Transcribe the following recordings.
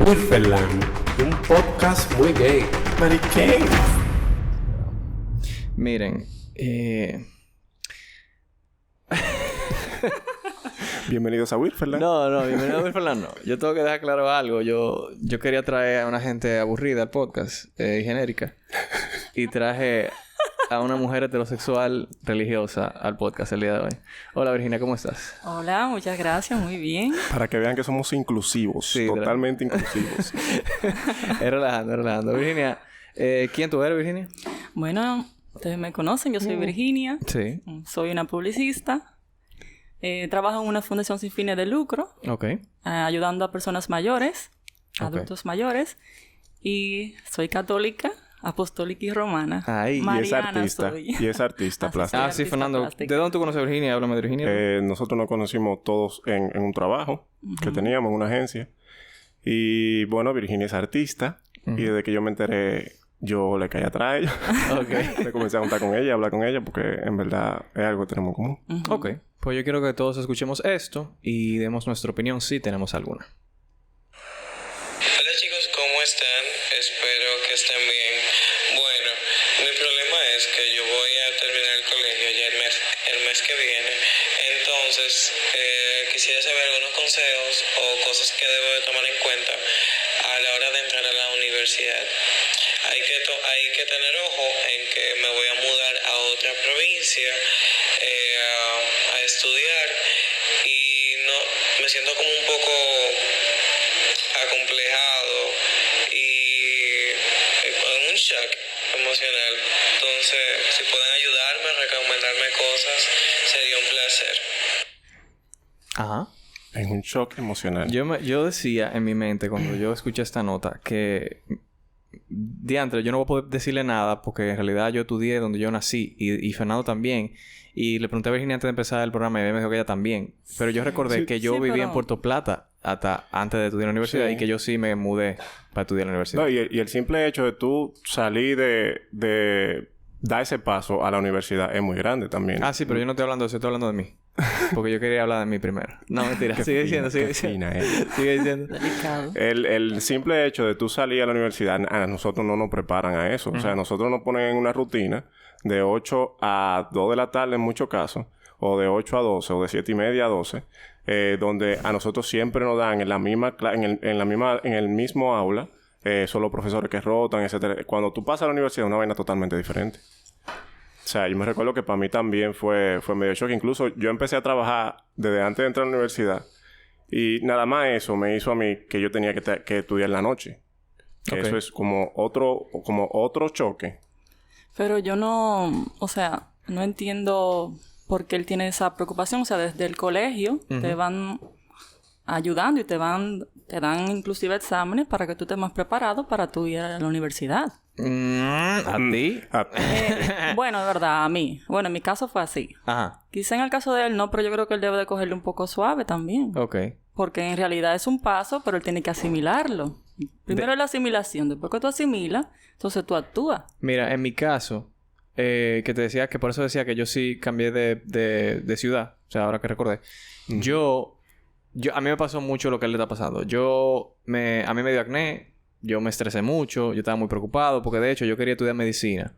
Wilferland, un podcast muy gay. Mariquén. Miren, Bienvenidos a Wilferland. No, bienvenido a Wilferland no. Yo tengo que dejar claro algo. Yo quería traer a una gente aburrida al podcast, genérica. Y traje a una mujer heterosexual religiosa al podcast el día de hoy. Hola Virginia, ¿cómo estás? Hola, muchas gracias, muy bien. Para que vean que somos inclusivos. Sí, totalmente inclusivos. Es relajando. Virginia, ¿quién tú eres, Virginia? Bueno, ustedes me conocen, yo soy Virginia. Sí. Soy una publicista. Trabajo en una fundación sin fines de lucro. Ok. Ayudando a personas mayores, adultos mayores. Y soy católica, apostólica y romana. Ahí. Mariana Y es artista. soy. Y es artista plástico. Sí, artista Fernando. plástica. ¿De dónde tú conoces a Virginia? Háblame de Virginia. Nosotros nos conocimos todos en un trabajo que teníamos en una agencia. Y bueno, Virginia es artista. Y desde que yo me enteré, yo le caí atrás a ella. Ok. Me comencé a juntar con ella, a hablar con ella, porque en verdad es algo que tenemos en común. Ok. Pues yo quiero que todos escuchemos esto y demos nuestra opinión si tenemos alguna. Hola chicos, ¿cómo están? Espero que estén bien. Bueno, mi problema es que yo voy a terminar el colegio ya el mes que viene. Entonces, quisiera saber algunos consejos o cosas que debo de tomar en cuenta a la hora de entrar a la universidad. Hay que tener ojo en que me voy a mudar a otra provincia a estudiar y no me siento como un poco acomplejado y en un shock emocional. Entonces, si pueden ayudarme, recomendarme cosas, sería un placer. Ajá. En un shock emocional. Yo decía en mi mente cuando yo escuché esta nota que... Diantre, yo no voy a poder decirle nada porque en realidad yo estudié donde yo nací y Fernando también. Y le pregunté a Virginia antes de empezar el programa y ella me dijo que ella también. Pero yo recordé que yo vivía en Puerto Plata hasta antes de estudiar en la universidad y que yo sí me mudé para estudiar en la universidad. No, y el simple hecho de tú salir de dar ese paso a la universidad es muy grande también. Ah, sí, pero yo no estoy hablando de eso, estoy hablando de mí. Porque yo quería hablar de mí primero. No, mentira. Sigue diciendo. Sigue diciendo. Delicado. El simple hecho de tú salir a la universidad, a nosotros no nos preparan a eso. O sea, nosotros nos ponen en una rutina de 8 a 2 de la tarde en muchos casos, o de 8 a 12, o de 7 y media a 12, donde a nosotros siempre nos dan en la misma en el mismo aula, solo profesores que rotan, etcétera. Cuando tú pasas a la universidad es una vaina totalmente diferente. O sea, yo me recuerdo que para mí también fue medio shock. Incluso yo empecé a trabajar desde antes de entrar a la universidad. Y nada más eso me hizo a mí que yo tenía que estudiar en la noche. Que eso es como otro choque. Pero yo no... O sea, no entiendo por qué él tiene esa preocupación. O sea, desde el colegio te van ayudando y te dan inclusive exámenes para que tú estés más preparado para tu ir a la universidad. ¿A ti? Bueno, de verdad, a mí. Bueno, en mi caso fue así. Ajá. Quizá en el caso de él no, pero yo creo que él debe de cogerle un poco suave también. Ok. Porque en realidad es un paso, pero él tiene que asimilarlo. Primero es la asimilación. Después que tú asimilas, entonces tú actúas. Mira, en mi caso, que te decía que por eso decía que yo sí cambié de ciudad. O sea, ahora que recordé. A mí me pasó mucho lo que a él le está pasando. A mí me dio acné. Yo me estresé mucho. Yo estaba muy preocupado. Porque de hecho yo quería estudiar medicina.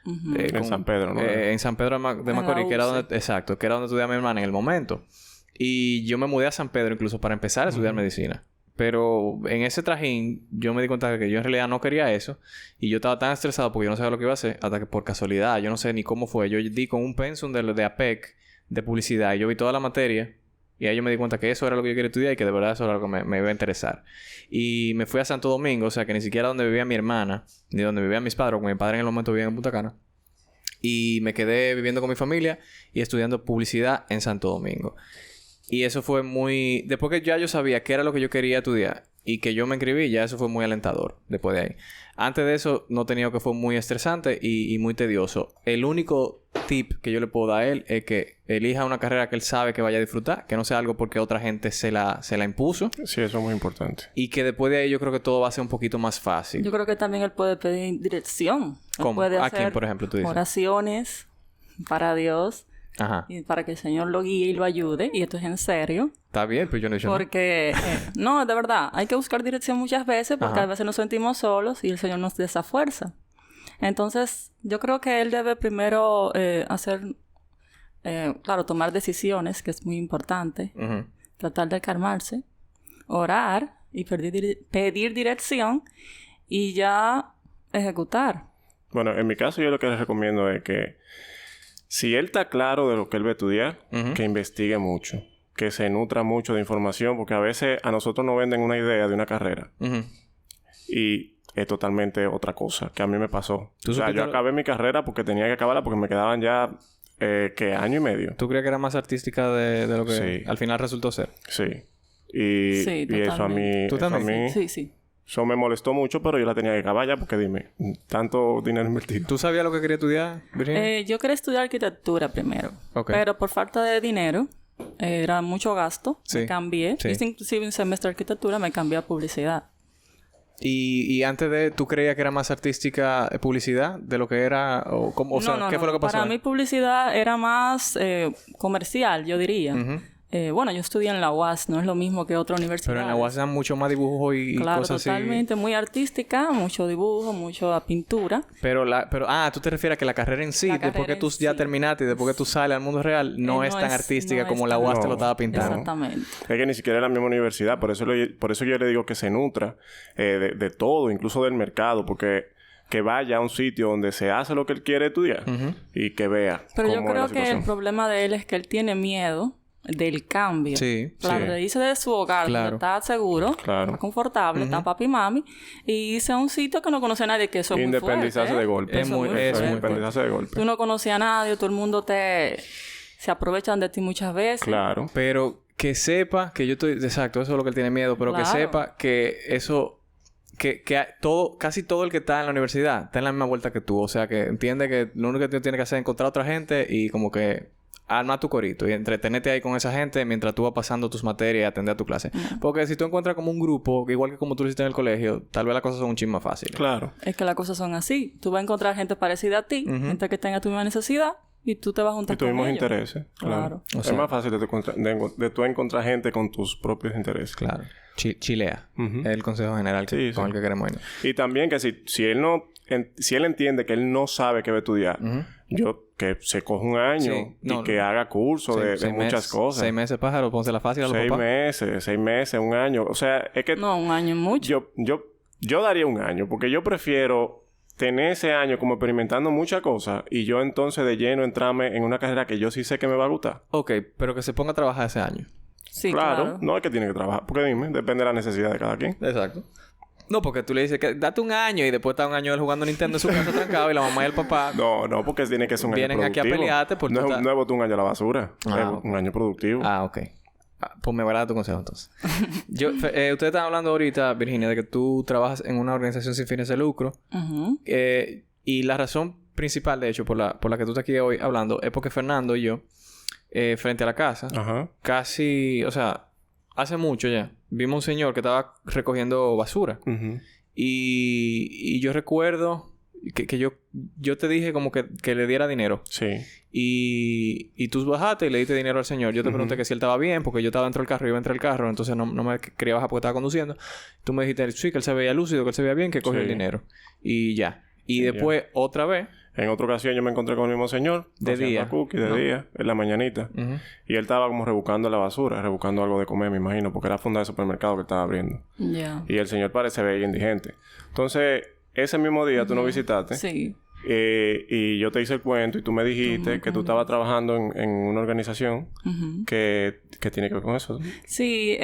En San Pedro, ¿no? En San Pedro de Macorís. Que era donde estudiaba mi hermana en el momento. Y yo me mudé a San Pedro incluso para empezar a estudiar medicina. Pero en ese trajín yo me di cuenta de que yo en realidad no quería eso. Y yo estaba tan estresado porque yo no sabía lo que iba a hacer. Hasta que por casualidad, yo no sé ni cómo fue. Yo di con un pensum de APEC de publicidad. Y yo vi toda la materia. Y ahí yo me di cuenta que eso era lo que yo quería estudiar y que de verdad eso era lo que me iba a interesar. Y me fui a Santo Domingo, o sea que ni siquiera donde vivía mi hermana, ni donde vivían mis padres, porque mi padre en el momento vivía en Punta Cana. Y me quedé viviendo con mi familia y estudiando publicidad en Santo Domingo. Y eso fue muy... Después que ya yo sabía qué era lo que yo quería estudiar y que yo me inscribí, ya eso fue muy alentador después de ahí. Antes de eso, no tenía que fue muy estresante y muy tedioso. El único tip que yo le puedo dar a él es que elija una carrera que él sabe que vaya a disfrutar, que no sea algo porque otra gente se la impuso. Sí, eso es muy importante. Y que después de ahí yo creo que todo va a ser un poquito más fácil. Yo creo que también él puede pedir dirección. ¿Cómo? Puede ¿A hacer quién, por ejemplo, tú dices? oraciones para Dios. Ajá. y para que el Señor lo guíe y lo ayude. Y esto es en serio. Está bien, pero yo no he dicho nada. Porque, no, de verdad, hay que buscar dirección muchas veces porque Ajá. a veces nos sentimos solos y el Señor nos da esa fuerza. Entonces, yo creo que Él debe primero claro, tomar decisiones, que es muy importante. Ujú. Tratar de calmarse, orar y pedir dirección y ya ejecutar. Bueno, en mi caso yo lo que les recomiendo es que si él está claro de lo que él va a estudiar, que investigue mucho, que se nutra mucho de información, porque a veces a nosotros nos venden una idea de una carrera Ujú. y es totalmente otra cosa, que a mí me pasó. ¿Tú O sea, supiste yo lo- acabé mi carrera porque tenía que acabarla porque me quedaban ya, ¿qué? Año y medio. ¿Tú crees que era más artística de lo que Sí. al final resultó ser? Sí. Y, Sí, y eso a mí... ¿Tú eso a también? mí... Sí, sí. Eso me molestó mucho, pero yo la tenía que acabar ya porque dime, tanto dinero invertido. ¿Tú sabías lo que quería estudiar, Virginia? Yo quería estudiar arquitectura primero. Ok. Pero por falta de dinero, era mucho gasto. Sí. Me cambié. Sí. Hice inclusive un semestre de arquitectura, me cambié a publicidad. Y antes de... ¿Tú creías que era más artística publicidad de lo que era... O, cómo, o sea, No, ¿qué fue lo que pasó? Para mí publicidad era más comercial, yo diría. Ujú. Bueno, yo estudié en la UAS, no es lo mismo que otra universidad. Pero en la UAS dan mucho más dibujo y Claro, cosas así. totalmente. Muy artística, mucho dibujo, mucho pintura. Pero tú te refieres a que la carrera en sí, La después que carrera tú en ya sí. terminaste y después que tú sales al mundo real, no es tan artística como la UAS te lo estaba pintando. Exactamente. Es que ni siquiera es la misma universidad. Por eso yo le digo que se nutra de todo, incluso del mercado. Porque que vaya a un sitio donde se hace lo que él quiere estudiar y que vea Pero yo cómo es creo la que el situación. problema de él es que él tiene miedo del cambio. Sí, Claro, sí. de irse de su hogar, Claro. donde está seguro, Claro. está confortable, está papi y mami, y irse a un sitio que no conoce a nadie, que eso es muy fuerte. Independizarse de golpe. Es muy fuerte. Independizarse de golpe. Tú no conoces a nadie, todo el mundo se aprovechan de ti muchas veces. Claro. Pero que sepa que yo estoy... Exacto, eso es lo que él tiene miedo. Pero que Claro. sepa que eso... casi todo el que está en la universidad está en la misma vuelta que tú. O sea, que entiende que lo único que tú tienes que hacer es encontrar a otra gente y como que arma tu corito y entretenerte ahí con esa gente mientras tú vas pasando tus materias y atender a tu clase. Porque si tú encuentras como un grupo, igual que como tú lo hiciste en el colegio, tal vez las cosas son un chisme más fáciles. Claro. Es que las cosas son así. Tú vas a encontrar gente parecida a ti, gente que tenga tu misma necesidad, y tú te vas a juntar Y con tuvimos ellos. intereses. Claro. Claro. O sea- es más fácil de tú encontrar gente con tus propios intereses. Claro. Chilea. Ujú. Es el consejo general Sí, con sí. el que queremos irnos. Y también que si él entiende que él no sabe qué va a estudiar, que se coja un año Sí. y No, que haga curso de muchas cosas. 6 meses, pájaro. Pónsela fácil a los papás. 6 meses, un año. O sea, es que No, un año es mucho. yo daría un año porque yo prefiero tener ese año como experimentando muchas cosas y yo entonces de lleno entrarme en una carrera que yo sí sé que me va a gustar. Ok, pero que se ponga a trabajar ese año. Sí, claro, claro. no es que tiene que trabajar. Porque dime, depende de la necesidad de cada quien. Exacto. No, porque tú le dices que date un año y después está un año él jugando Nintendo en su casa trancado y la mamá y el papá... No, porque tiene que ser un año Vienen aquí a productivo. pelearte por no, tú no es botar un año a la basura. Ah, es ok. un año productivo. Ah, ok. Pues me va a dar tu consejo entonces. Ustedes están hablando ahorita, Virginia, de que tú trabajas en una organización sin fines de lucro. Ujú. Y la razón principal, de hecho, por la que tú estás aquí hoy hablando, es porque Fernando y yo, frente a la casa, Ajá. casi, o sea, hace mucho ya, vimos un señor que estaba recogiendo basura. Ujú. Y yo recuerdo que yo te dije como que le diera dinero. Sí. Y tú bajaste y le diste dinero al señor. Yo te pregunté que si él estaba bien, porque yo estaba dentro del carro, iba entre el carro, entonces no me quería bajar porque estaba conduciendo. Tú me dijiste, sí, que él se veía lúcido, que él se veía bien, que cogió Sí. el dinero. Y ya. Y Sí, después, otra vez... En otra ocasión yo me encontré con el mismo señor. De haciendo día. la cookie, de No. día, en la mañanita. Ujú. Y él estaba como rebuscando la basura, rebuscando algo de comer, me imagino, porque era funda de supermercado que estaba abriendo. Ya. Y el señor parece veía indigente. Entonces, ese mismo día tú nos visitaste. Sí. Y yo te hice el cuento y tú me dijiste que tú estabas trabajando en una organización Ujú. que tiene que ver con eso. Sí,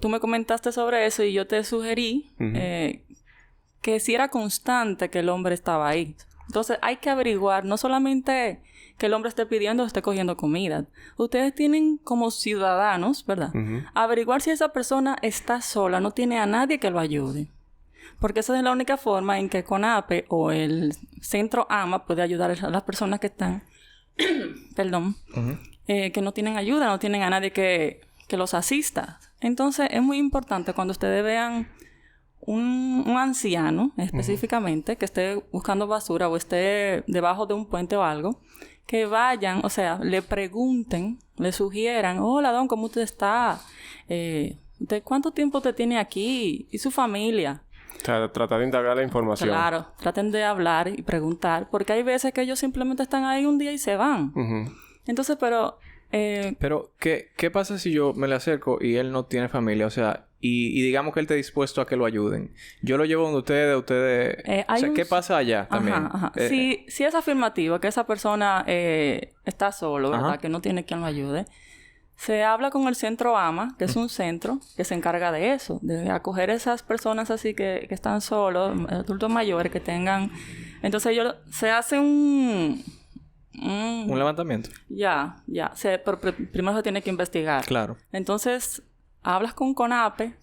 tú me comentaste sobre eso y yo te sugerí que si era constante que el hombre estaba ahí. Entonces hay que averiguar, no solamente que el hombre esté pidiendo o esté cogiendo comida. Ustedes tienen como ciudadanos, ¿verdad? Averiguar si esa persona está sola, no tiene a nadie que lo ayude. Porque esa es la única forma en que CONAPE o el Centro AMA puede ayudar a las personas que están... perdón. Que no tienen ayuda, no tienen a nadie que los asista. Entonces, es muy importante cuando ustedes vean un anciano, específicamente, que esté buscando basura o esté debajo de un puente o algo, que vayan, o sea, le pregunten, le sugieran, hola, don, ¿cómo usted está? ¿Usted cuánto tiempo usted tiene aquí? ¿Y su familia? O sea, tratar de indagar la información. Claro, traten de hablar y preguntar, porque hay veces que ellos simplemente están ahí un día y se van. Entonces, pero... Pero, ¿qué pasa si yo me le acerco y él no tiene familia? O sea, y digamos que él esté dispuesto a que lo ayuden. Yo lo llevo donde ustedes... o sea, ¿qué pasa allá también? Si es afirmativo que esa persona está solo, ¿verdad? Que no tiene quien lo ayude. Se habla con el centro AMA, que es un centro que se encarga de eso, de acoger a esas personas así que están solos, adultos mayores que tengan... Entonces se hace un levantamiento. Pero primero se tiene que investigar. Claro. Entonces, hablas con CONAPE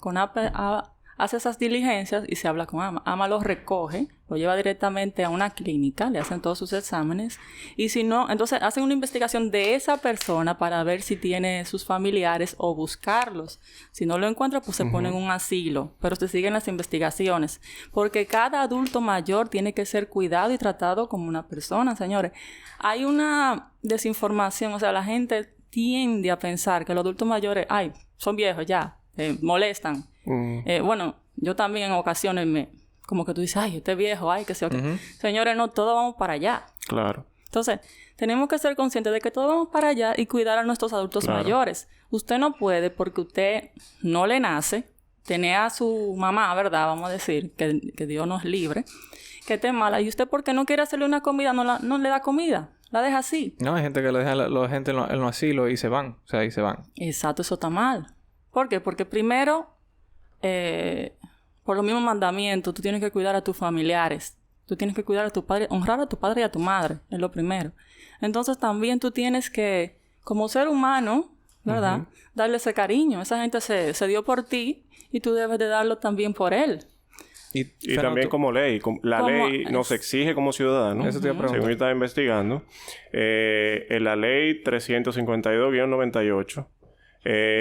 hace esas diligencias y se habla con AMA. AMA los recoge, lo lleva directamente a una clínica, le hacen todos sus exámenes. Y si no, entonces hacen una investigación de esa persona para ver si tiene sus familiares o buscarlos. Si no lo encuentra, pues se pone en un asilo. Pero se siguen las investigaciones. Porque cada adulto mayor tiene que ser cuidado y tratado como una persona, señores. Hay una desinformación, o sea, la gente tiende a pensar que los adultos mayores, son viejos ya, molestan. Bueno, yo también en ocasiones como que tú dices, este es viejo, qué sé yo. Señores, no, todos vamos para allá. Claro. Entonces, tenemos que ser conscientes de que todos vamos para allá y cuidar a nuestros adultos mayores. Usted no puede, porque usted no le nace, tener a su mamá, ¿verdad? Vamos a decir, que Dios nos libre, que esté mala. Y usted, porque no quiere hacerle una comida, no le da comida. La deja así. No, hay gente que le deja la gente en los asilos y se van. O sea, y se van. Exacto, eso está mal. ¿Por qué? Porque primero, por los mismos mandamientos, tú tienes que cuidar a tus familiares. Tú tienes que cuidar a tu padre, honrar a tu padre y a tu madre. Es lo primero. Entonces, también tú tienes que, como ser humano, ¿verdad? Darle ese cariño. Esa gente se dio por ti y tú debes de darlo también por él. Y también como ley. La ley nos exige como ciudadanos, eso te iba a preguntar. según yo estaba investigando, en la ley 352-98,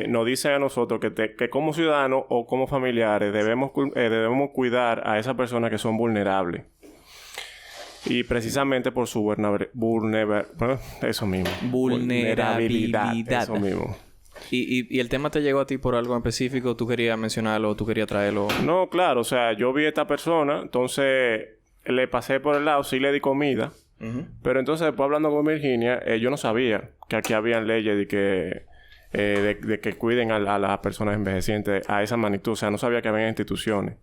nos dice a nosotros que como ciudadanos o como familiares debemos cuidar a esas personas que son vulnerables. Y precisamente por su vulnerabilidad. Eso mismo. ¿Y el tema te llegó a ti por algo en específico? ¿Tú querías mencionarlo o tú querías traerlo? No, claro. O sea, yo vi a esta persona, entonces le pasé por el lado, sí le di comida. Pero entonces después hablando con Virginia, yo no sabía que aquí habían leyes de que cuiden a las personas envejecientes a esa magnitud. O sea, no sabía que había instituciones.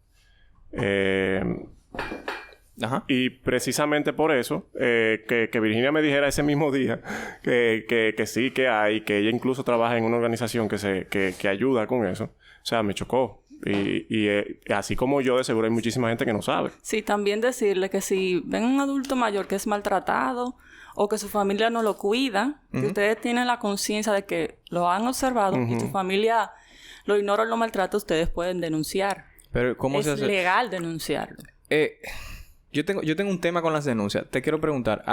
Y precisamente por eso, que Virginia me dijera ese mismo día que sí que hay, que ella incluso trabaja en una organización que ayuda con eso. O sea, me chocó. Y así como yo, de seguro hay muchísima gente que no sabe. Sí, también decirle que si ven un adulto mayor que es maltratado o que su familia no lo cuida, que ustedes tienen la conciencia de que lo han observado y su familia lo ignora o lo maltrata, ustedes pueden denunciar. Pero ¿cómo se hace? Es legal denunciarlo. Yo tengo un tema con las denuncias. Te quiero preguntar,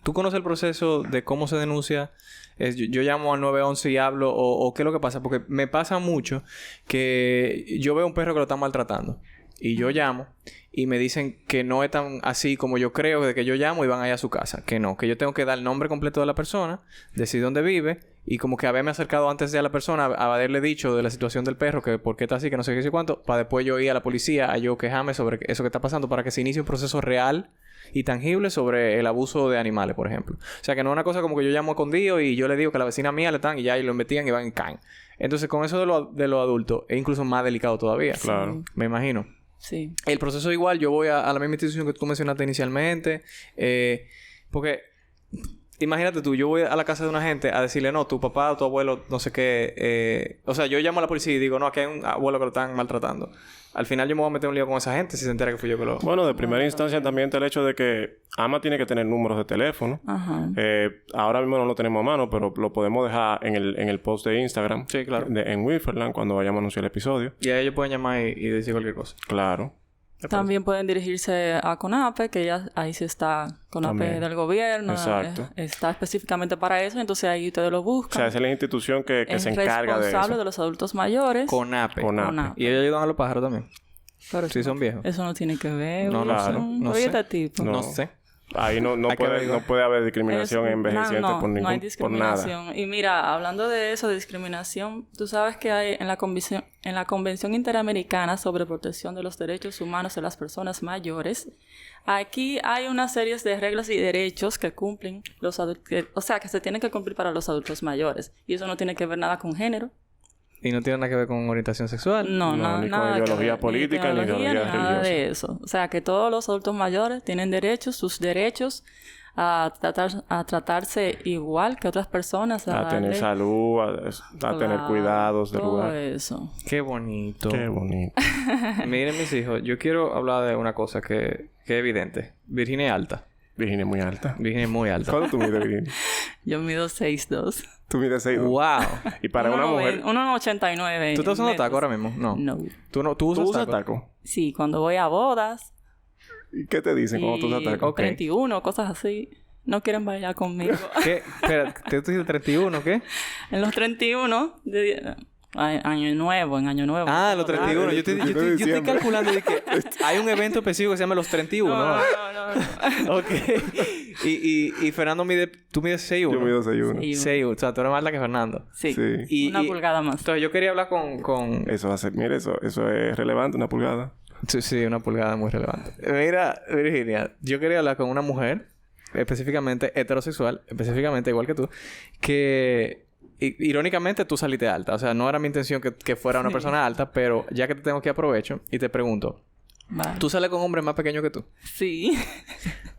¿tú conoces el proceso de cómo se denuncia? Yo llamo al 911 y hablo, o ¿qué es lo que pasa? Porque me pasa mucho que yo veo un perro que lo están maltratando y yo llamo y me dicen que no es tan así como yo creo, de que yo llamo y van allá a su casa. Que no, que yo tengo que dar el nombre completo de la persona, decir dónde vive y como que haberme acercado antes de a la persona, a haberle dicho de la situación del perro, que por qué está así, que no sé qué sé cuánto, para después yo ir a la policía a yo quejarme sobre eso que está pasando para que se inicie un proceso real y tangible sobre el abuso de animales, por ejemplo. O sea, que no es una cosa como que yo llamo escondido y yo le digo que a la vecina mía le están y ya y lo investigan y van y caen. Entonces, con eso de los adultos es incluso más delicado todavía. Claro. Me imagino. Sí. El proceso igual, yo voy a la misma institución que tú mencionaste inicialmente. Porque... Imagínate tú, yo voy a la casa de una gente a decirle, no, tu papá o tu abuelo, no sé qué... O sea, yo llamo a la policía y digo, no, aquí hay un abuelo que lo están maltratando. Al final yo me voy a meter un lío con esa gente si se entera que fui yo que lo... Bueno, de primera instancia también está el hecho de que AMA tiene que tener números de teléfono. Ahora mismo no lo tenemos a mano, pero lo podemos dejar en el post de Instagram. Sí, claro. En Wilferland, cuando vayamos a anunciar el episodio. Y ahí ellos pueden llamar y decir cualquier cosa. Claro. También pueden dirigirse a CONAPE, que ya ahí sí está CONAPE también del gobierno. Exacto. Está específicamente para eso, entonces ahí ustedes lo buscan. O sea, esa es la institución que se encarga de eso. Es responsable de los adultos mayores. CONAPE. CONAPE. Y ellos ayudan a los pájaros también. Pero sí, son viejos. Eso no tiene que ver. No, claro. No sé. Este tipo. No sé. Ahí no Hay que puede averiguar. haber discriminación en envejecientes no por hay por nada. discriminación. Y mira, hablando de eso, de discriminación, tú sabes que hay en la Convención Interamericana sobre Protección de los Derechos Humanos de las Personas Mayores, aquí hay una serie de reglas y derechos que cumplen los adultos, o sea, que se tienen que cumplir para los adultos mayores. Y eso no tiene que ver nada con género. Y no tiene nada que ver con orientación sexual. No, ni con nada que ideología ver, política, ni ideología nada religiosa. de eso. O sea, que todos los adultos mayores tienen derechos, sus derechos a tratarse igual que otras personas. A tener darle- salud, a tener Claro, cuidados del todo lugar. eso. Qué bonito. Qué bonito. Miren, mis hijos, yo quiero hablar de una cosa que es evidente. Virginia es alta. Virginia es muy alta. Virginia es muy alta. ¿Cuánto tú mides, Virginia? Yo mido 6'2". Tú mides 6'2". ¡Wow! Y para una mujer... 1,89. ¿Tú estás usando metros. taco ahora mismo? No. No. ¿Tú usas ¿Tú usas taco? taco? Sí, cuando voy a bodas. ¿Y qué te dicen cuando tú usas taco? Ok. 31, cosas así. No quieren bailar conmigo. ¿Qué? Espera, ¿tú dijiste 31, qué? En los 31, año nuevo, en año nuevo. Ah, los 31. Yo estoy diciembre. calculando de que hay un evento específico que se llama los 31, ¿no? No. Ok. Y Fernando mide... ¿Tú mides 6'1"? Yo mido 6'1". Sí. 6'1". O sea, tú eres más alta que Fernando. Sí. Sí. Una pulgada más. Entonces, yo quería hablar con... Eso va a ser... Mire, eso es relevante, una pulgada. Sí, una pulgada muy relevante. Mira, Virginia, yo quería hablar con una mujer, específicamente heterosexual, específicamente igual que tú, que irónicamente tú saliste alta. O sea, no era mi intención que fuera una persona alta, pero ya que te tengo aquí aprovecho y te pregunto, Vale. ¿tú sales con hombres más pequeños que tú? Sí.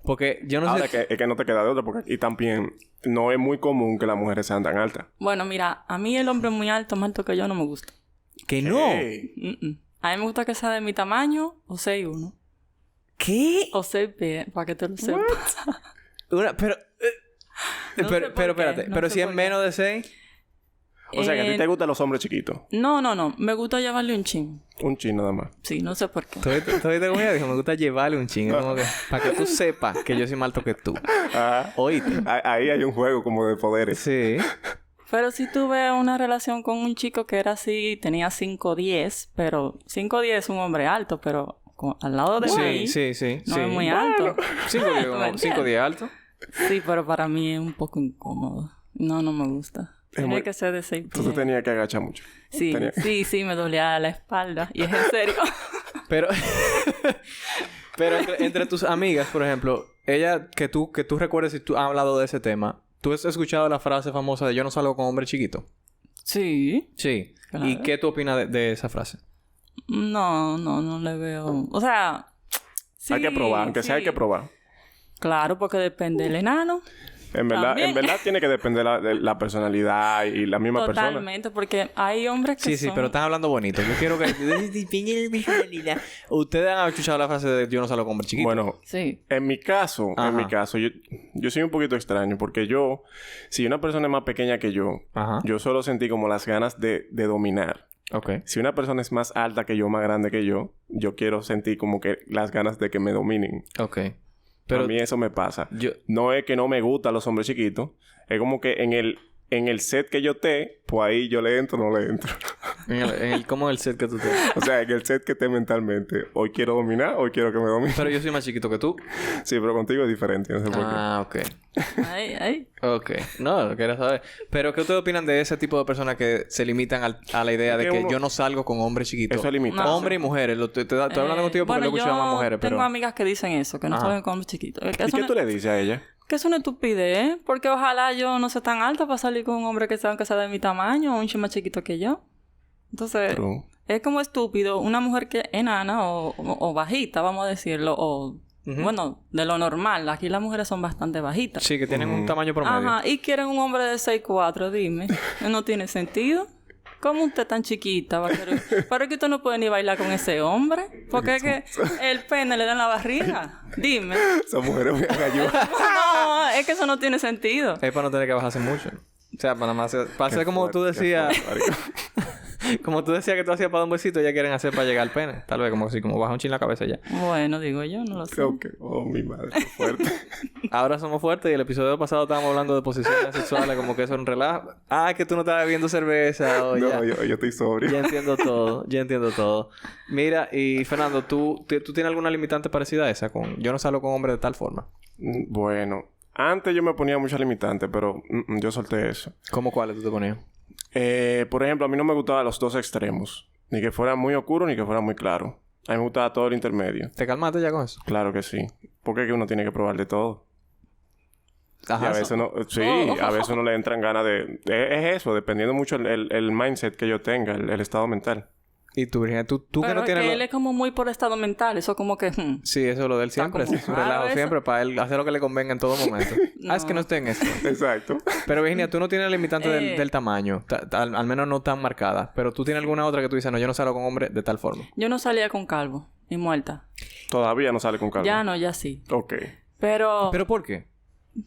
Porque yo no Ahora, sé... es que no te queda de otra, porque aquí también no es muy común que las mujeres sean tan altas. Bueno, mira, a mí el hombre muy alto, más alto que yo, no me gusta. ¡Que no! Ey. Mm-mm. A mí me gusta que sea de mi tamaño, o 6'1". ¿Qué? O 6 pies, para que te lo sepas. Pero... No sé por qué, espérate. no Pero sé si es por qué. menos de 6... O sea, que a ti te gustan los hombres chiquitos. No. Me gusta llevarle un chin. Un chin nada más. Sí, no sé por qué. ¿Tú viste cómo ella dijo? Me gusta llevarle un chingo. Como que... Para que tú sepas que yo soy más alto que tú. Ah, Oíste. ahí hay un juego como de poderes. Sí. Pero si tuve una relación con un chico que era así, tenía 5'10", pero 5'10" es un hombre alto, pero al lado de mí Sí. no sí. es muy alto. 5 días alto. Sí, pero para mí es un poco incómodo. No me gusta. Tiene muy- que ser de 6 Tú te pies. tenías que agachar mucho. Sí, tenía- sí, me dolía la espalda. Y es en serio. Pero... Pero entre tus amigas, por ejemplo, ella que tú recuerdes si tú has hablado de ese tema, ¿tú has escuchado la frase famosa de yo no salgo con hombre chiquito? Sí. Sí. Claro. ¿Y qué tú opinas de esa frase? No le veo. O sea, sí. Hay que probar, aunque sea hay que probar. Claro, porque depende del enano. En También. verdad tiene que depender de la personalidad y la misma persona. Totalmente, porque hay hombres que Sí, son... pero están hablando bonito. Yo quiero que... Ustedes han escuchado la frase de yo no salgo con hombre chiquito. Bueno, Sí. en mi caso, Ajá. yo soy un poquito extraño porque si una persona es más pequeña que Ajá. yo solo sentí como las ganas de dominar. Ok. Si una persona es más alta que yo, más grande que yo quiero sentir como que las ganas de que me dominen. Ok. Pero Pero a mí eso me pasa. yo... No es que no me gustan los hombres chiquitos. Es como que en el set que yo esté, pues ahí yo le entro o no le entro. ¿Cómo es el set que tú tienes? O sea, en el set que esté mentalmente. Hoy quiero dominar, hoy quiero que me domine. Pero yo soy más chiquito que tú. Sí, pero contigo es diferente. No sé por qué. Ah, ok. Ay. Ok. No, lo quería saber. Pero, ¿qué ustedes opinan de ese tipo de personas que se limitan a la idea Es de que que uno- yo no salgo con hombres chiquitos? Eso es limitado. Hombres y mujeres. Estoy hablando contigo porque lo he escuchado más mujeres, pero... tengo amigas que dicen eso, que no Ajá. saben con hombres chiquitos. Que ¿Y eso qué no- tú le dices a ella? Que es una estupidez, porque ojalá yo no sea tan alta para salir con un hombre que sea aunque sea de mi tamaño o un ching más chiquito que yo. Entonces, Pero- es como estúpido una mujer que es enana o bajita, vamos a decirlo, o bueno, de lo normal. Aquí las mujeres son bastante bajitas. Sí, que tienen un tamaño promedio. Ajá, y quieren un hombre de 6'4", dime. No tiene sentido. ¿Cómo usted tan chiquita va a querer? Pero es que usted no puede ni bailar con ese hombre. Porque es que el pene le da en la barriga. Dime. Esa mujer es muy agalluda. No, es que eso no tiene sentido. Es para no tener que bajarse mucho. O sea, para más para hacer como tú fuerte, qué decías... fuerte, marico. Como tú decías que tú hacías para dar un besito, ya quieren hacer para llegar al pene. Tal vez como así, como baja un chin la cabeza ya. Bueno, digo yo, no lo sé. Ok. Oh, mi madre. Qué fuerte. Ahora somos fuertes y el episodio pasado estábamos hablando de posiciones sexuales, como que eso era un relajo. Ah, que tú no estabas bebiendo cerveza o ya. No, yo estoy sobrio. Ya entiendo todo. Mira, y Fernando, ¿tú tienes alguna limitante parecida a esa? Yo no salgo con hombres de tal forma. Bueno, antes yo me ponía muchas limitantes, pero yo solté eso. ¿Cómo cuáles tú te ponías? Por ejemplo, a mí no me gustaban los dos extremos. Ni que fuera muy oscuro ni que fuera muy claro. A mí me gustaba todo el intermedio. ¿Te calmaste ya con eso? Claro que sí. Porque es que uno tiene que probar de todo. Ajá. Y a veces no... Sí, a veces no le entran ganas de... Es eso, dependiendo mucho el mindset que yo tenga, el estado mental. Y tú, Virginia, tú que Pero no es tienes... que él es como muy por estado mental. Eso como que... Sí, eso es lo de él siempre. como Es su raro relajo eso. siempre para él hacer lo que le convenga en todo momento. Es que no esté en eso. Exacto. Pero Virginia, tú no tienes limitante del tamaño. Al menos no tan marcada. Pero tú tienes alguna otra que tú dices, no, yo no salgo con hombre de tal forma. Yo no salía con calvo. Y muerta. Todavía no sale con calvo. Ya no, ya sí. Ok. Pero... ¿Pero por qué?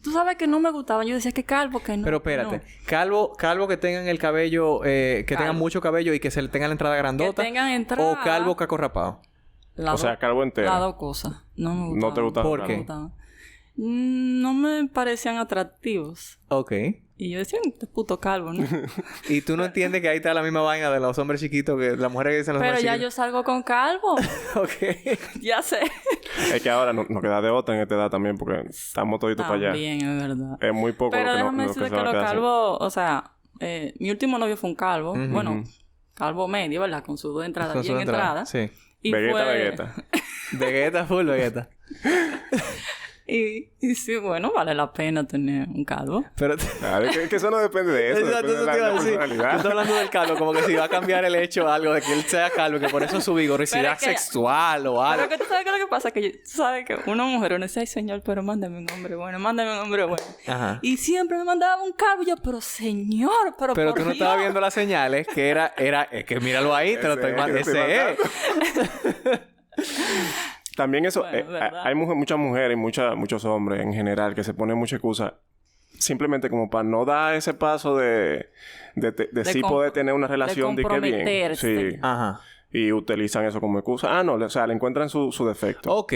Tú sabes que no me gustaban. Yo decía que calvo, que no. Pero espérate. no. Calvo que tengan el cabello... que tengan Calvo. mucho cabello y que se le tenga la entrada grandota. Que tengan entrada. O calvo caco rapado. O sea, calvo entero. Las dos cosas. No me gustaban. No te gustaba. ¿Por calvo. qué? Me gustaban. No me parecían atractivos. Ok. Y yo decía, este puto calvo, ¿no? Y tú no entiendes que ahí está la misma vaina de los hombres chiquitos que las mujeres que dicen los Pero hombres ya chiquitos. yo salgo con calvo. Ok. Ya sé. Es que ahora no queda de otra en esta edad también porque estamos toditos para allá. También, es verdad. Es muy poco Pero lo que no, déjame lo que decirte se que va a los quedar así. calvos... O sea, mi último novio fue un calvo. Bueno, calvo medio, ¿verdad? Con sus dos entradas Con su bien entrada, entradas. sí. Y Vegeta. Vegeta, full Vegeta. Y sí, bueno, vale la pena tener un calvo. Pero... Claro, es que eso no depende de eso. Exacto, Depende eso te iba a de la decir. Tú personalidad. estás hablando del calvo, como que si va a cambiar el hecho o algo de que él sea calvo, que por eso su vigorosidad Pero es que- sexual o algo. Pero que tú sabes que lo que pasa que tú sabes que una mujer uno dice, ay señor, pero mándame un hombre bueno, mándame un hombre bueno. Ajá. Y siempre me mandaba un calvo y yo, pero señor, pero Pero por tú no estabas Dios". viendo las señales, que es que míralo ahí, te lo estoy mandando. Ese es. También eso... Bueno, ¿verdad? hay muchas mujeres y muchos hombres en general que se ponen mucha excusa simplemente como para no dar ese paso de sí poder tener una relación de que bien. comprometerse. Sí. Ajá. Y utilizan eso como excusa. Ah, no. O sea, le encuentran su defecto. Ok.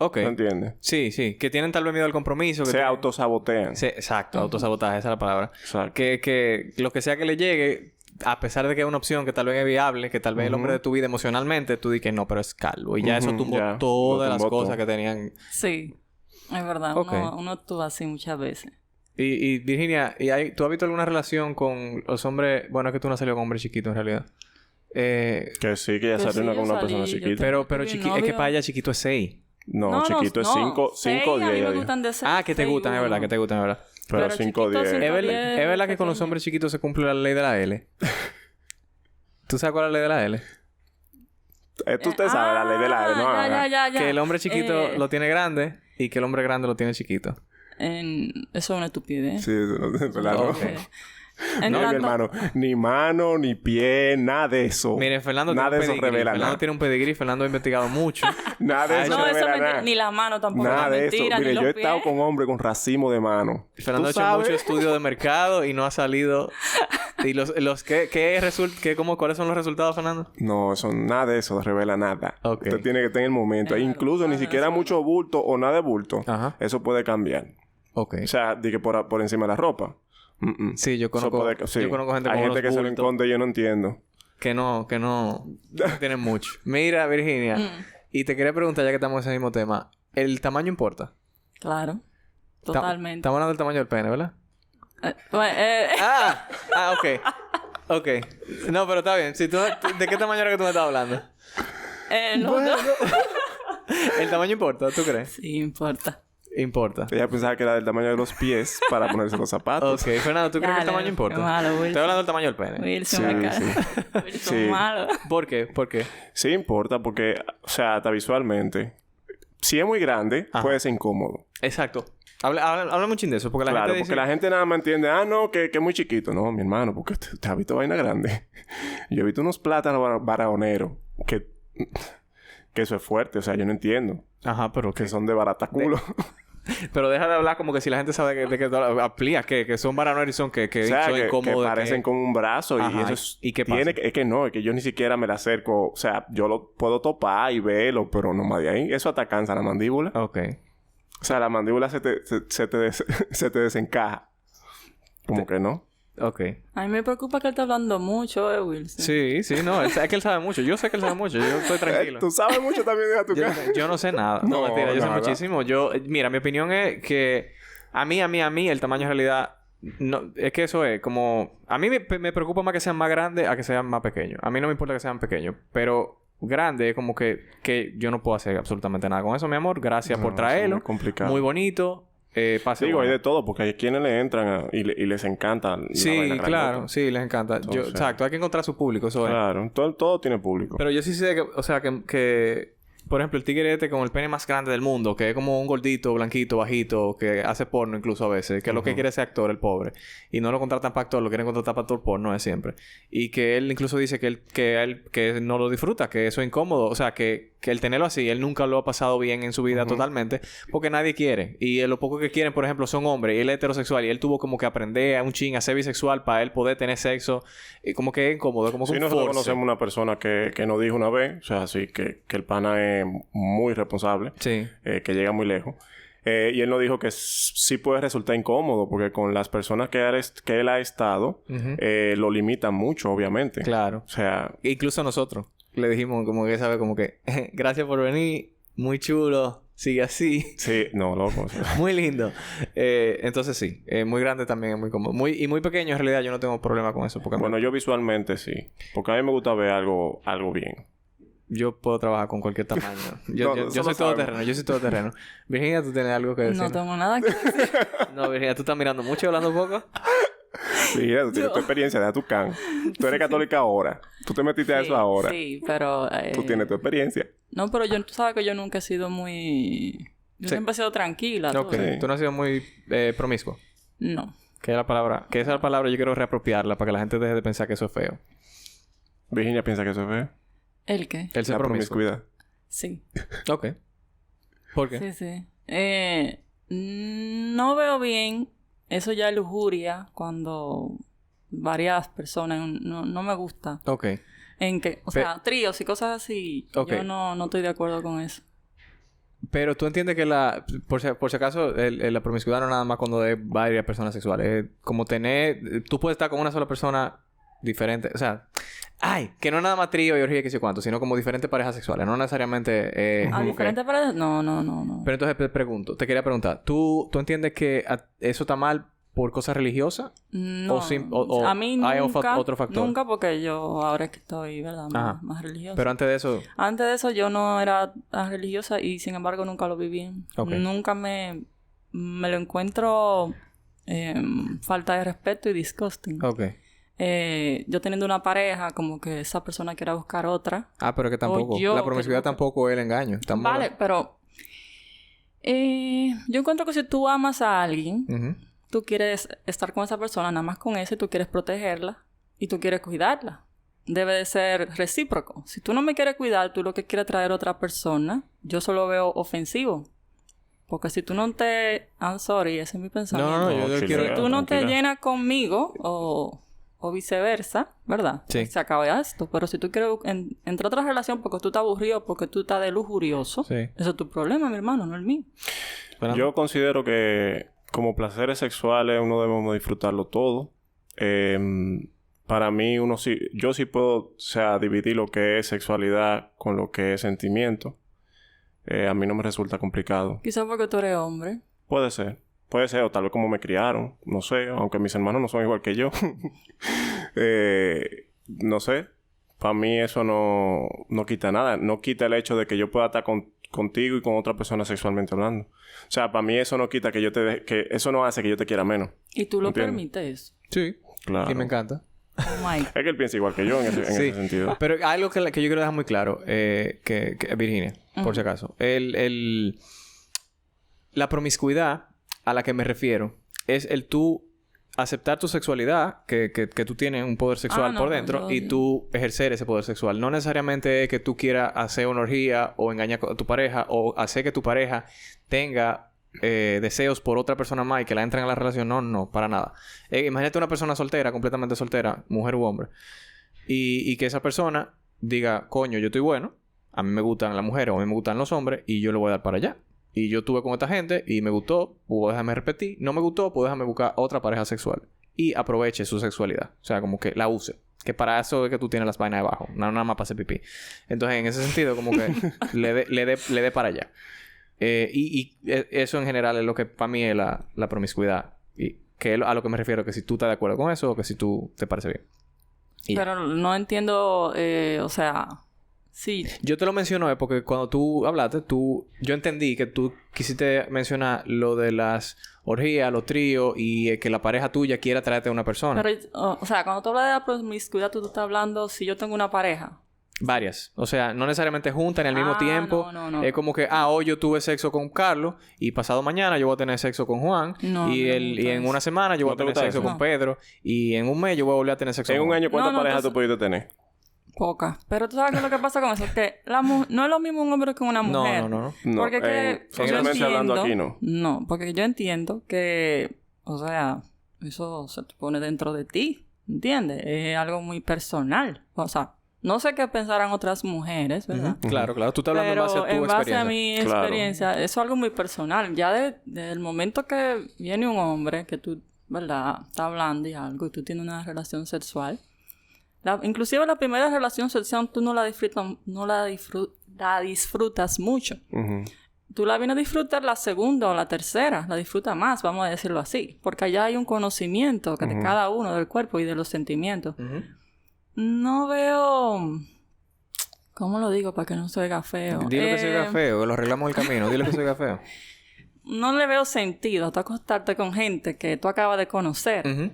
¿No entiendes? Sí, sí. Que tienen tal vez miedo al compromiso. Que Se tienen- autosabotean. Sí, exacto. Autosabotaje, esa es la palabra. Exacto. Que lo que sea que le llegue, a pesar de que es una opción que tal vez es viable, que tal vez el hombre de tu vida emocionalmente, tú dices, no, pero es calvo. Y ya eso tumbó ya. todas Lo las tumbó cosas todo. que tenían. Sí, es verdad. Ok. Uno actúa así muchas veces. Y Virginia, ¿tú has visto alguna relación con los hombres? Bueno, es que tú no has salido con hombres chiquitos en realidad. Que sí, que ya Que salió sí, una yo con una salí, persona yo chiquita. Pero tuve un es que novio. para ella chiquito es 6. No, chiquito es 5 o 10. A mí ya me dijo. gustan de seis, Ah, que te seis, gustan, es verdad, uno. que te gustan, es verdad. Pero Pero 5 o chiquito, 10. cinco- Es verdad, es verdad que con los pequeño. hombres chiquitos se cumple la ley de la L. ¿Tú sabes cuál es la ley de la L? Tú te sabes la ley de la L, ¿no? Ana? Ya. Que el hombre chiquito lo tiene grande y que el hombre grande lo tiene chiquito. Eso es una estupidez. Sí, ¿verdad? Ok. En No, mi tanto- hermano. Ni mano, ni pie, nada de eso. Mire, Fernando nada de tiene eso un pedigrí. revela Fernando nada. tiene un pedigrí. Fernando ha investigado mucho. Nada de eso No, eso revela es mentira. nada. Ni la mano tampoco. Nada no es de eso. mentira, Mire, ni yo he los estado pies. con hombres con racimo de mano. Fernando ha ¿Tú hecho sabes? mucho estudio de mercado y no ha salido. ¿Y cuáles son los resultados, Fernando? No, eso, nada de eso revela nada. Ok. Usted tiene que tener el momento. E incluso ni siquiera mucho bulto o nada de bulto. Ajá. Eso puede cambiar. Ok. O sea, di que por encima de la ropa. Sí, yo Eso conozco, puede- sí. yo conozco gente Hay con gente unos que se lo bultos enconde y yo no entiendo. que no tienen mucho. Mira, Virginia. Y te quería preguntar, ya que estamos en ese mismo tema. ¿El tamaño importa? Claro. Totalmente. Estamos hablando del tamaño del pene, ¿verdad? Bueno, Ok. Ok. No, pero está bien. Si ¿de qué tamaño era que tú me estabas hablando? los dos. ¿El tamaño importa? ¿Tú crees? Sí, importa. Importa. Ella pensaba que era del tamaño de los pies para ponerse los zapatos. Ok. Fernando, ¿tú crees que el Dale, tamaño importa? qué malo, Wilson. Estoy hablando del tamaño del pene. Wilson, Sí, me cae. sí. Wilson, Sí. malo. ¿Por qué? ¿Por qué? Sí importa porque, o sea, hasta visualmente. Si es muy grande, Ajá. puede ser incómodo. Exacro. Habla mucho de eso. Porque la Claro, gente dice... porque la gente nada más entiende, no, que es muy chiquito. No, mi hermano, porque te has visto vaina grande. Yo he visto unos plátanos baraoneros que eso es fuerte. O sea, yo no entiendo. Ajá, pero Que son de barata culo. Pero deja de hablar como que si la gente sabe de que aplica, que son varanones y son que O sea, son que incómodos. parecen con un brazo y Ajá, eso es... ¿y qué tiene pasa? Es que no, es que yo ni siquiera me la acerco. O sea, yo lo puedo topar y verlo, pero no más de ahí. Eso hasta cansa la mandíbula. Ok. O sea, la mandíbula se te desencaja. Como que no. Ok. A mí me preocupa que él está hablando mucho, Wilson. Sí, no. Es que él sabe mucho. Yo sé que él sabe mucho. Yo estoy tranquilo. Tú sabes mucho también de tu casa. Yo no sé nada. No, mentira. Yo sé nada. muchísimo. Mira, mi opinión es que... A mí, el tamaño en realidad... No, es que eso es como... A mí me preocupa más que sean más grandes a que sean más pequeños. A mí no me importa que sean pequeños. Pero... grande es como que yo no puedo hacer absolutamente nada con eso, mi amor. Gracias por traerlo. Es muy complicado. Muy bonito. Pase Digo, bueno. hay de todo, porque hay quienes le entran y les encanta. la Sí, vaina claro. grandota. Sí, les encanta. Entonces, exacto. Hay que encontrar su público. Eso es. Claro. Todo tiene público. Pero yo sí sé que... O sea, que por ejemplo, el tigre con el pene más grande del mundo, que es como un gordito, blanquito, bajito, que hace porno incluso a veces, que es lo que quiere ser actor, el pobre. Y no lo contratan para actor, lo quieren contratar para actor porno, es siempre. Y que él incluso dice que no lo disfruta, que eso es incómodo. O sea, que el tenerlo así, él nunca lo ha pasado bien en su vida totalmente, porque nadie quiere. Y lo poco que quieren, por ejemplo, son hombres, y él es heterosexual, y él tuvo como que aprender a un chin a ser bisexual para él poder tener sexo. Y como que es incómodo, como que Sí, un nosotros force. conocemos una persona que nos dijo una vez, o sea, así que el pana es muy responsable, Sí. que llega muy lejos. Y él nos dijo que sí puede resultar incómodo, porque con las personas que él ha estado, lo limitan mucho, obviamente. Claro. O sea, Incluso nosotros le dijimos como que, ¿sabes? Como que... gracias por venir. Muy chulo. Sigue así. sí, no, loco. O sea, Muy lindo. Entonces sí. Muy grande también es muy cómodo. Muy pequeño en realidad yo no tengo problema con eso. Porque bueno, yo visualmente sí. Porque a mí me gusta ver algo bien. yo puedo trabajar con cualquier tamaño. Yo eso soy lo todoterreno. Yo soy todoterreno. Virginia, ¿tú tienes algo que decir? No tengo nada que decir. No, Virginia, ¿tú estás mirando mucho y hablando poco? Sí, tú tienes tu experiencia, deja tu can. Tú eres católica ahora. Tú te metiste a eso ahora. Sí, pero... Tú tienes tu experiencia. No, pero tú sabes que yo nunca he sido muy... Yo siempre he sido tranquila. Ok. tú. Sí. Tú no has sido muy promiscuo. No. Que es la palabra... Que esa es la palabra yo quiero reapropiarla para que la gente deje de pensar que eso es feo. Virginia piensa que eso es feo. ¿El qué? Él se La promiscuo. promiscuidad. Sí. Ok. ¿Por qué? Sí, sí. No veo bien... Eso ya es lujuria cuando varias personas... No me gusta. Ok. En que... O sea, tríos y cosas así. Ok. Yo no estoy de acuerdo con eso. Pero tú entiendes que por si acaso, la promiscuidad no es nada más cuando es varias personas sexuales. Es como tener... Tú puedes estar con una sola persona diferente. O sea... que no es nada más trío y orgía que sé cuánto, sino como diferentes parejas sexuales. No necesariamente... ¿A como diferentes parejas? No. Pero entonces te quería preguntar. ¿Tú entiendes que eso está mal por cosas religiosas? No. O a mí hay nunca... otro factor? Nunca porque yo ahora es que estoy, ¿verdad? Ajá. Más religiosa. Pero antes de eso... Antes de eso yo no era tan religiosa y sin embargo nunca lo viví. Ok. Nunca me lo encuentro falta de respeto y disgusting. Ok. Yo teniendo una pareja, como que esa persona quiera buscar otra. Pero que tampoco... yo La promiscuidad que- tampoco es el engaño. Estamos Vale, pero... yo encuentro que si tú amas a alguien, Ujú. tú quieres estar con esa persona, nada más con eso, y tú quieres protegerla y tú quieres cuidarla. Debe de ser recíproco. Si tú no me quieres cuidar, tú lo que quieres traer a otra persona, yo solo veo ofensivo. Porque si tú no te... I'm sorry, ese es mi pensamiento. No, yo chilea, quiero... Si tú no te tranquila. llenas conmigo o viceversa, ¿verdad? Sí. Se acaba esto. Pero si tú quieres entrar a otra relación porque tú estás aburrido, porque tú estás de lujurioso, Sí. eso es tu problema, mi hermano, no el mío. Fernando. Yo considero que como placeres sexuales uno debemos disfrutarlo todo. Para mí yo sí puedo, o sea, dividir lo que es sexualidad con lo que es sentimiento. A mí no me resulta complicado. Quizás porque tú eres hombre. Puede ser, o tal vez como me criaron, no sé, aunque mis hermanos no son igual que yo. No sé, para mí eso no quita nada, no quita el hecho de que yo pueda estar contigo y con otra persona sexualmente hablando. O sea, para mí eso no quita que que eso no hace que yo te quiera menos. Y tú lo Entiendo. permites. Sí. Claro. Y me encanta. Oh my... Es que él piensa igual que yo en ese sentido. Pero algo que yo quiero dejar muy claro, que Virginia, por si acaso. La promiscuidad a la que me refiero es el tú aceptar tu sexualidad, que tú tienes un poder sexual no, por no, dentro, yo- y tú ejercer ese poder sexual. No necesariamente es que tú quieras hacer una orgía o engañar a tu pareja o hacer que tu pareja tenga deseos por otra persona más y que la entren a la relación. No, para nada. Imagínate una persona soltera, completamente soltera, mujer u hombre, y que esa persona diga, coño, yo estoy bueno, a mí me gustan las mujeres o a mí me gustan los hombres y yo lo voy a dar para allá. Y yo estuve con esta gente y me gustó, pues déjame repetir. No me gustó, pues déjame buscar otra pareja sexual. y aproveche su sexualidad. O sea, como que la use. Que para eso es que tú tienes las vainas debajo. No nada más para hacer pipí. Entonces, en ese sentido, como que le dé para allá. Y eso en general es lo que para mí es la promiscuidad. Y que es a lo que me refiero. Que si tú estás de acuerdo con eso o que si tú te parece bien. Y pero no entiendo... o sea... Sí. Yo te lo menciono porque cuando tú hablaste, yo entendí que tú quisiste mencionar lo de las orgías, los tríos y que la pareja tuya quiera traerte a una persona. Pero, o sea, cuando tú hablas de la promiscuidad, tú estás hablando si yo tengo una pareja. Varias. O sea, no necesariamente juntas ni al mismo tiempo. No. Es como que, hoy yo tuve sexo con Carlos y pasado mañana yo voy a tener sexo con Juan. Y en una semana yo voy a tener sexo con Pedro. Y en un mes yo voy a volver a tener sexo con En un año, ¿cuántas parejas entonces... tú pudiste tener? Pocas. Pero tú sabes qué es lo que pasa con eso. Que no es lo mismo un hombre que una mujer. No. Porque que socialmente hablando aquí no. No, porque yo entiendo que... O sea, eso se te pone dentro de ti. ¿Entiendes? Es algo muy personal. O sea, no sé qué pensarán otras mujeres, ¿verdad? Claro. Tú estás hablando Pero en base a tu experiencia. en base a mi experiencia, eso es algo muy personal. Ya desde el momento que viene un hombre que tú, ¿verdad? Está hablando y algo y tú tienes una relación sexual... inclusive la primera relación sexual tú no la disfrutas mucho. Tú la vienes a disfrutar la segunda o la tercera. La disfrutas más, vamos a decirlo así. Porque allá hay un conocimiento de cada uno, del cuerpo y de los sentimientos. No veo... ¿Cómo lo digo para que no se oiga feo? Dile que se oiga feo, que lo arreglamos el camino. Dile que se oiga feo. No le veo sentido a acostarte con gente que tú acabas de conocer.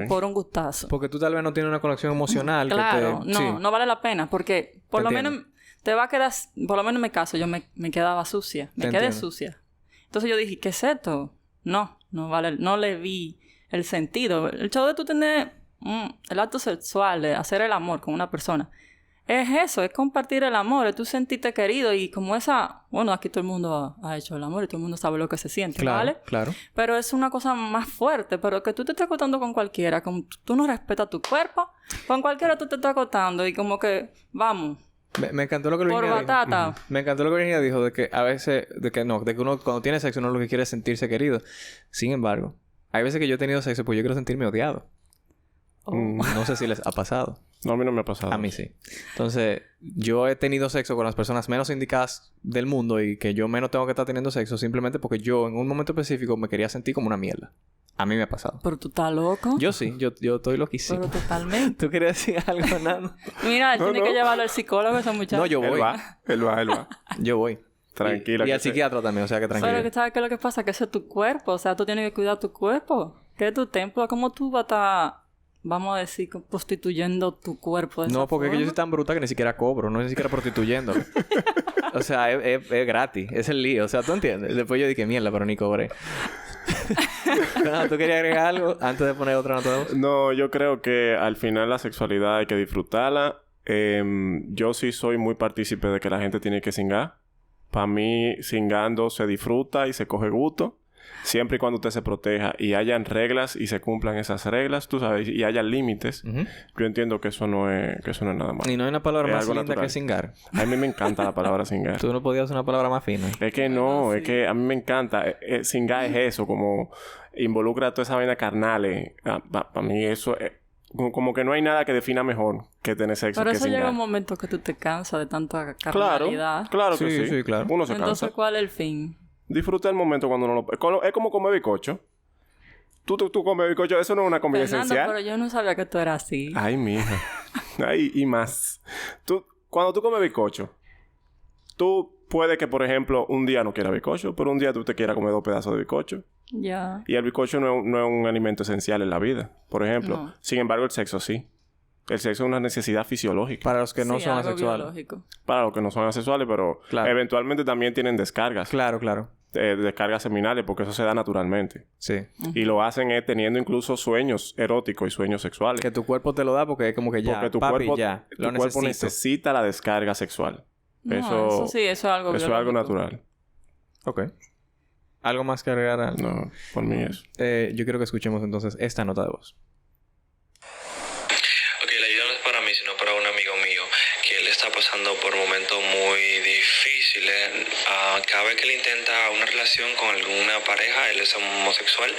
Por un gustazo. Porque tú tal vez no tienes una conexión emocional. Claro, que te... no vale la pena. Porque por lo menos te va a quedar... Por lo menos en mi caso, yo me quedaba sucia. Me quedé sucia. Entonces yo dije, ¿qué es esto? No vale... No le vi el sentido. El hecho de tú tener el acto sexual, de hacer el amor con una persona... Es eso, es compartir el amor, es tú sentirte querido y como esa... Bueno, aquí todo el mundo ha hecho el amor y todo el mundo sabe lo que se siente, ¿vale? Claro. Pero es una cosa más fuerte, pero que tú te estés acostando con cualquiera, como tú no respetas tu cuerpo, con cualquiera tú te estás acostando y como que, vamos... Me encantó lo que Virginia por batata. dijo. Me encantó lo que Virginia dijo de que a veces... De que uno cuando tiene sexo uno lo que quiere es sentirse querido. Sin embargo, hay veces que yo he tenido sexo pues yo quiero sentirme odiado. No sé si les ha pasado. No, a mí no me ha pasado. A mí sí. Entonces, yo he tenido sexo con las personas menos indicadas del mundo y que yo menos tengo que estar teniendo sexo simplemente porque yo en un momento específico me quería sentir como una mierda. A mí me ha pasado. Pero tú estás loco. Yo sí. Yo estoy loquísimo. Pero totalmente. ¿Tú querías decir algo, Nando? Mira, él tiene que llevarlo al psicólogo ese muchacho. No, yo voy. Él va. Yo voy. Tranquila. Y al psiquiatra también, o sea que tranquilo. Pero que sabes qué es lo que pasa, que ese es tu cuerpo. O sea, tú tienes que cuidar tu cuerpo. Que es tu templo. ¿Cómo tú vas a estar... Vamos a decir, prostituyendo tu cuerpo de esa No, porque es que forma? yo soy tan bruta que ni siquiera cobro. No ni siquiera prostituyéndolo. O sea, es gratis. Es el lío. O sea, ¿tú entiendes? Después yo dije, mierda, pero ni cobré. ¿Tú querías agregar algo antes de poner otra nota de voz? No, yo creo que al final la sexualidad hay que disfrutarla. Yo sí soy muy partícipe de que la gente tiene que singar. Para mí, singando se disfruta y se coge gusto. Siempre y cuando usted se proteja y hayan reglas y se cumplan esas reglas, tú sabes, y haya límites, yo entiendo que eso no es nada malo. Y no hay una palabra Es más algo linda natural. que singar. A mí me encanta la palabra singar. Tú no podías usar una palabra más fina. Es que no, es que a mí me encanta. Singar es eso, como involucra toda esa vaina carnal. Para mí eso es... Como que no hay nada que defina mejor que tener sexo Pero que eso singar. llega un momento que tú te cansas de tanta carnalidad. Claro que sí. Sí, claro. Uno se Entonces, cansa. ¿cuál es el fin? Disfruta el momento cuando uno lo... Es como comer bizcocho. Tú comes bizcocho. Eso no es una comida Fernando, esencial. pero yo no sabía que tú eras así. Ay, mija. Ay, y más. Cuando tú comes bizcocho, tú puede que, por ejemplo, un día no quieras bizcocho, pero un día tú te quieras comer 2 pedazos de bizcocho. Ya. Y el bizcocho no es un alimento esencial en la vida, por ejemplo. No. Sin embargo, el sexo sí. El sexo es una necesidad fisiológica. Para los que no Sí, son algo asexuales. biológico. Para los que no son asexuales, pero Claro. eventualmente también tienen descargas. Claro. Descargas seminales, porque eso se da naturalmente. Sí. Y lo hacen teniendo incluso sueños eróticos y sueños sexuales. Que tu cuerpo te lo da porque es como que ya, Porque tu papi, cuerpo, ya. tu Lo cuerpo necesito. necesita la descarga sexual. No, eso sí, eso es algo Eso es algo biológico. natural. Ok. ¿Algo más que agregar? No, por mí eso. Yo quiero que escuchemos entonces esta nota de voz. Ok, la ayuda no es para mí, sino para un amigo mío, que él está pasando por momentos muy difíciles. Cada vez que él intenta una relación con alguna pareja, él es homosexual,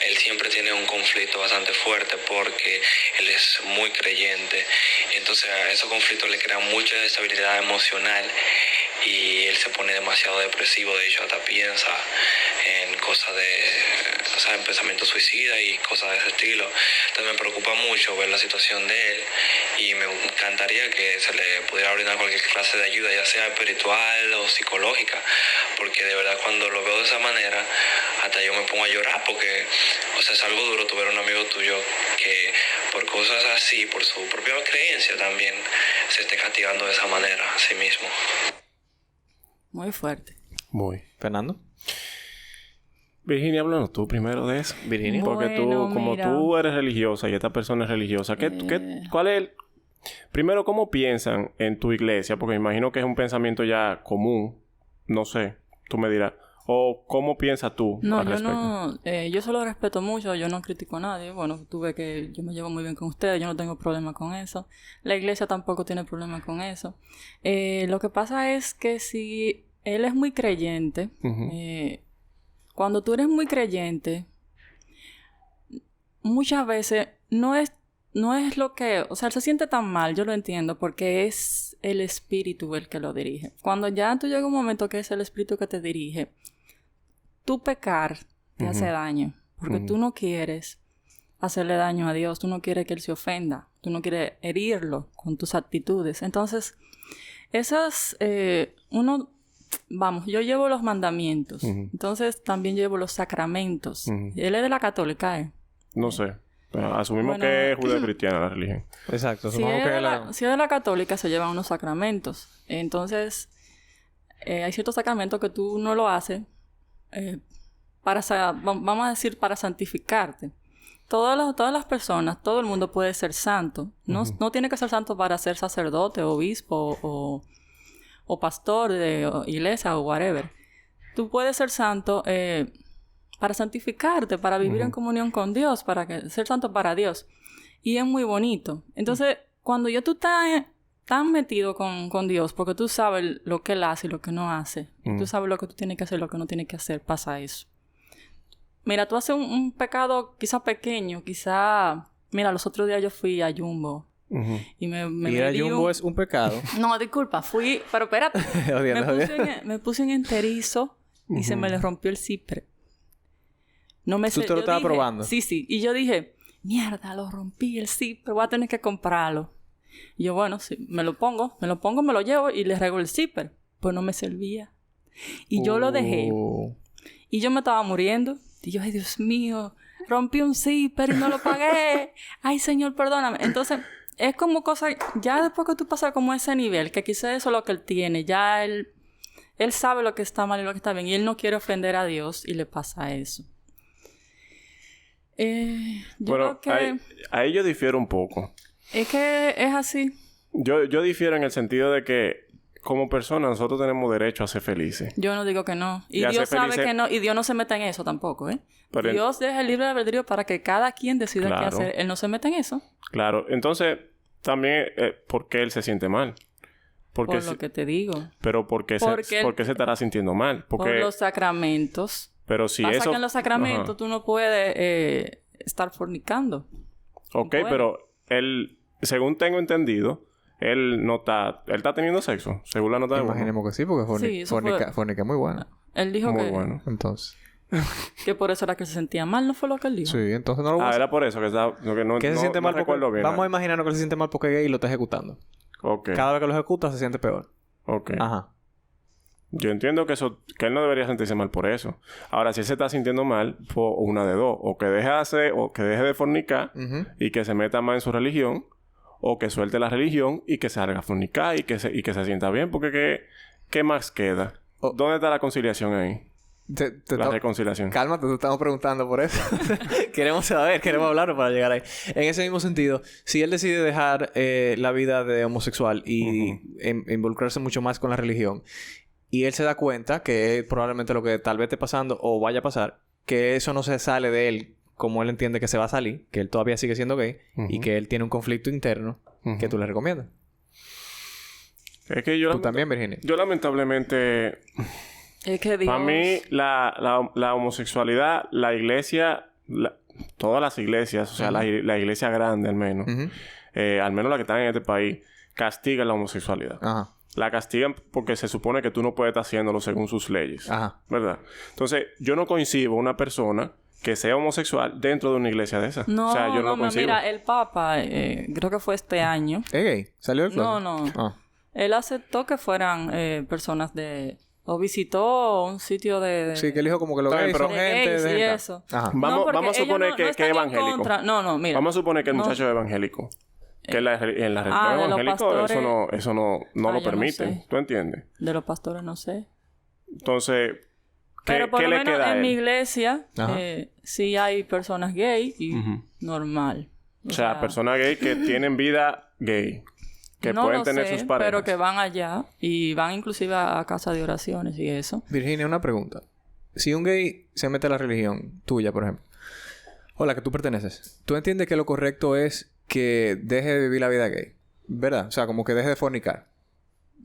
él siempre tiene un conflicto bastante fuerte porque él es muy creyente. Y entonces a esos conflictos le crean mucha desestabilidad emocional y él se pone demasiado depresivo. De hecho, hasta piensa en cosas en pensamientos suicidas y cosas de ese estilo. Entonces me preocupa mucho ver la situación de él y me encantaría que se le pudiera brindar cualquier clase de ayuda, ya sea espiritual o psicológica, porque de verdad cuando lo veo de esa manera hasta yo me pongo a llorar, porque es algo duro tu ver a un amigo tuyo que por cosas así, por su propia creencia también, se esté castigando de esa manera a sí mismo. Muy fuerte. Muy. ¿Fernando? Virginia, háblanos tú primero de eso. Virginia. Porque Bueno, como mira. tú eres religiosa y esta persona es religiosa, ¿cuál es primero, cómo piensan en tu iglesia? Porque me imagino que es un pensamiento ya común. No sé, tú me dirás. O ¿cómo piensas tú No, al yo respecto? no... yo solo respeto mucho, yo no critico a nadie. Bueno, tú ves que yo me llevo muy bien con ustedes, yo no tengo problema con eso. La iglesia tampoco tiene problema con eso. Lo que pasa es que si él es muy creyente, cuando tú eres muy creyente, muchas veces no es lo que... O sea, él se siente tan mal, yo lo entiendo, porque es el espíritu el que lo dirige. Cuando ya tú llega un momento que es el espíritu que te dirige, tú pecar te hace daño, porque tú no quieres hacerle daño a Dios, tú no quieres que Él se ofenda, tú no quieres herirlo con tus actitudes. Entonces, esas... Vamos, yo llevo los mandamientos. Entonces, también llevo los sacramentos. Él es de la católica, ¿eh? No sé. Pero asumimos Bueno, que es judeo-cristiana la religión. Exacto. Si Supongo es, que si es de la católica, se llevan unos sacramentos. Entonces, hay ciertos sacramentos que tú no lo haces vamos a decir, para santificarte. Todas las personas, todo el mundo puede ser santo. No tiene que ser santo para ser sacerdote, obispo o pastor de iglesia o whatever. Tú puedes ser santo para santificarte, para vivir en comunión con Dios, ser santo para Dios. Y es muy bonito. Entonces, cuando tú estás tan metido con Dios, porque tú sabes lo que Él hace y lo que no hace, tú sabes lo que tú tienes que hacer y lo que no tienes que hacer, pasa eso. Mira, tú haces un pecado quizá pequeño, quizá... Mira, los otros días yo fui a Jumbo. Y ir a Jumbo es un pecado. No, disculpa, fui... Pero espérate. Me puse en enterizo y se me le rompió el zipper. No me ¿Tú te lo estabas probando? Sí. Y yo dije, mierda, lo rompí el zipper, voy a tener que comprarlo. Y yo, bueno, sí, me lo pongo, me lo llevo y le regalo el zipper. Pues no me servía. Y yo lo dejé. Y yo me estaba muriendo. Y yo, ay, Dios mío, rompí un zipper y no lo pagué. Ay, Señor, perdóname. Entonces... Es como cosa... Ya después que tú pasas como a ese nivel, que quizás eso es lo que él tiene, ya él sabe lo que está mal y lo que está bien, y él no quiere ofender a Dios y le pasa eso. Bueno, creo que... ahí yo difiero un poco. Es que es así. Yo difiero en el sentido de que como personas nosotros tenemos derecho a ser felices. Yo no digo que no. Y Ya Dios ser sabe felices... que no. Y Dios no se mete en eso tampoco, ¿eh? Pero Dios deja el libre albedrío para que cada quien decida qué hacer. Él no se mete en eso. Claro. Entonces, también, ¿por qué él se siente mal? Por lo que te digo. Pero ¿por qué se estará sintiendo mal? Porque... Por los sacramentos. Pero si Pasa eso... que en los sacramentos tú no puedes estar fornicando. Ok, No pero él, según tengo entendido, él está teniendo sexo, según la nota de voz. Imaginemos que sí, porque Sí, eso fue... fornica es muy buena. Él dijo muy que... bueno. Entonces... que por eso era que se sentía mal, ¿no fue lo que él dijo? Sí, entonces no lo voy a hacer. era por eso que está... Que se siente mal porque... bien, Vamos a imaginarnos que él se siente mal porque es gay y lo está ejecutando. Ok. Cada vez que lo ejecuta se siente peor. Ok. Ajá. Yo entiendo que él no debería sentirse mal por eso. Ahora, si él se está sintiendo mal, pues una de dos. O que deje de fornicar y que se meta más en su religión. O que suelte la religión y que se haga fornicar y que se sienta bien. Porque ¿qué más queda? ¿Dónde está la conciliación ahí? La reconciliación. Cálmate, te estamos preguntando por eso. Queremos hablar para llegar ahí. En ese mismo sentido, si él decide dejar la vida de homosexual y involucrarse mucho más con la religión, y él se da cuenta que es probablemente lo que tal vez esté pasando o vaya a pasar, que eso no se sale de él como él entiende que se va a salir, que él todavía sigue siendo gay y que él tiene un conflicto interno que tú le recomiendas. Es que yo... Tú también, Virginia. Yo lamentablemente... Es que Dios... Para mí, la homosexualidad, la iglesia, todas las iglesias, o sea, la iglesia grande al menos, al menos la que están en este país, castigan la homosexualidad. Ajá. La castigan porque se supone que tú no puedes estar haciéndolo según sus leyes. Ajá. ¿Verdad? Entonces, yo no coincido una persona que sea homosexual dentro de una iglesia de esas. No, o sea, yo no coincido. mira, el Papa, creo que fue este año. ¿Es gay? ¿Salió del closet? No. Ah. Él aceptó que fueran personas de... O visitó un sitio de... Sí, que él dijo como que los Está bien, gays son pero- de gente... gays de y gente. eso. Ajá. Vamos a porque suponer ellos que están es en evangélico. contra. No, mira. Vamos a suponer que el No. muchacho es evangélico. Que en la religión de los evangélico pastores. eso no yo lo no permite. sé. ¿Tú entiendes? De los pastores no sé. Entonces, Pero por ¿qué lo le menos queda a en él? mi iglesia Ajá. sí hay personas gay y normal. O sea, personas gay que tienen vida gay. Que no pueden lo tener sé, sus parejas. pero que van allá y van inclusive a casa de oraciones y eso. Virginia, una pregunta. Si un gay se mete a la religión tuya, por ejemplo, o la que tú perteneces, ¿tú entiendes que lo correcto es que deje de vivir la vida gay? ¿Verdad? O sea, como que deje de fornicar.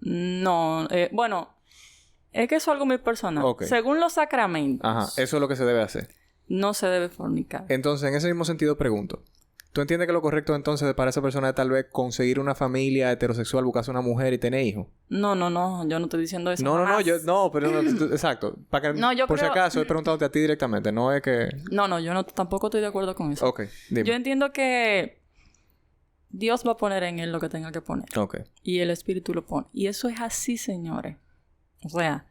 No, bueno, es que eso es algo muy personal. Ok. Según los sacramentos, Ajá. Eso es lo que se debe hacer. no se debe fornicar. Entonces, en ese mismo sentido pregunto. ¿Tú entiendes que lo correcto entonces para esa persona es tal vez conseguir una familia heterosexual, buscarse una mujer y tener hijos? No, yo no estoy diciendo eso. No, jamás. pero exacto. Para que, No, yo por si creo- acaso, he preguntándote a ti directamente. No es que... No, yo tampoco estoy de acuerdo con eso. Ok, dime. Yo entiendo que Dios va a poner en él lo que tenga que poner. Ok. Y el Espíritu lo pone. Y eso es así, señores. O sea,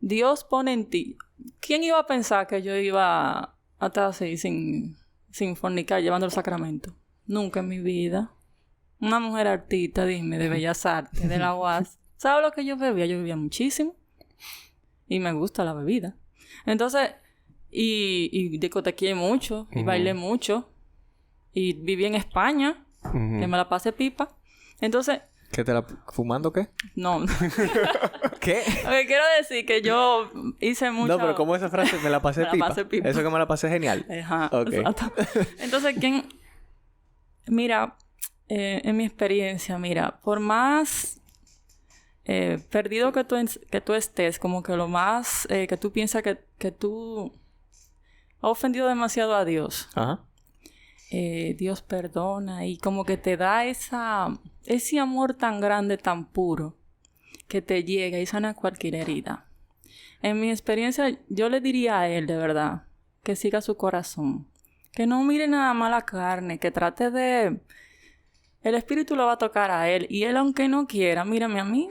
Dios pone en ti. ¿Quién iba a pensar que yo iba a estar así sin fornicar, llevando el sacramento? Nunca en mi vida. Una mujer artista, dime, de Bellas Artes, de la UAS. ¿Sabes lo que yo bebía? Yo bebía muchísimo. Y me gusta la bebida. Entonces, y discotequeé mucho. Y bailé mucho. Y viví en España. Que me la pasé pipa. Entonces... ¿Qué te la... ¿Fumando qué? No. ¿Qué? Oye, quiero decir que yo hice mucho... No, pero ¿cómo esa frase? Me la pasé Me la pipa. pasé pipa. Eso que me la pasé genial. Ajá, Ok. exacto. Entonces, mira, en mi experiencia, mira, por más perdido que tú estés, como que lo más que tú piensas que tú has ofendido demasiado a Dios, Ajá. Dios perdona y como que te da ese amor tan grande, tan puro, que te llega y sana cualquier herida. En mi experiencia, yo le diría a él, de verdad, que siga su corazón. Que no mire nada más la carne, que trate de... El Espíritu lo va a tocar a él. Y él, aunque no quiera, mírame a mí.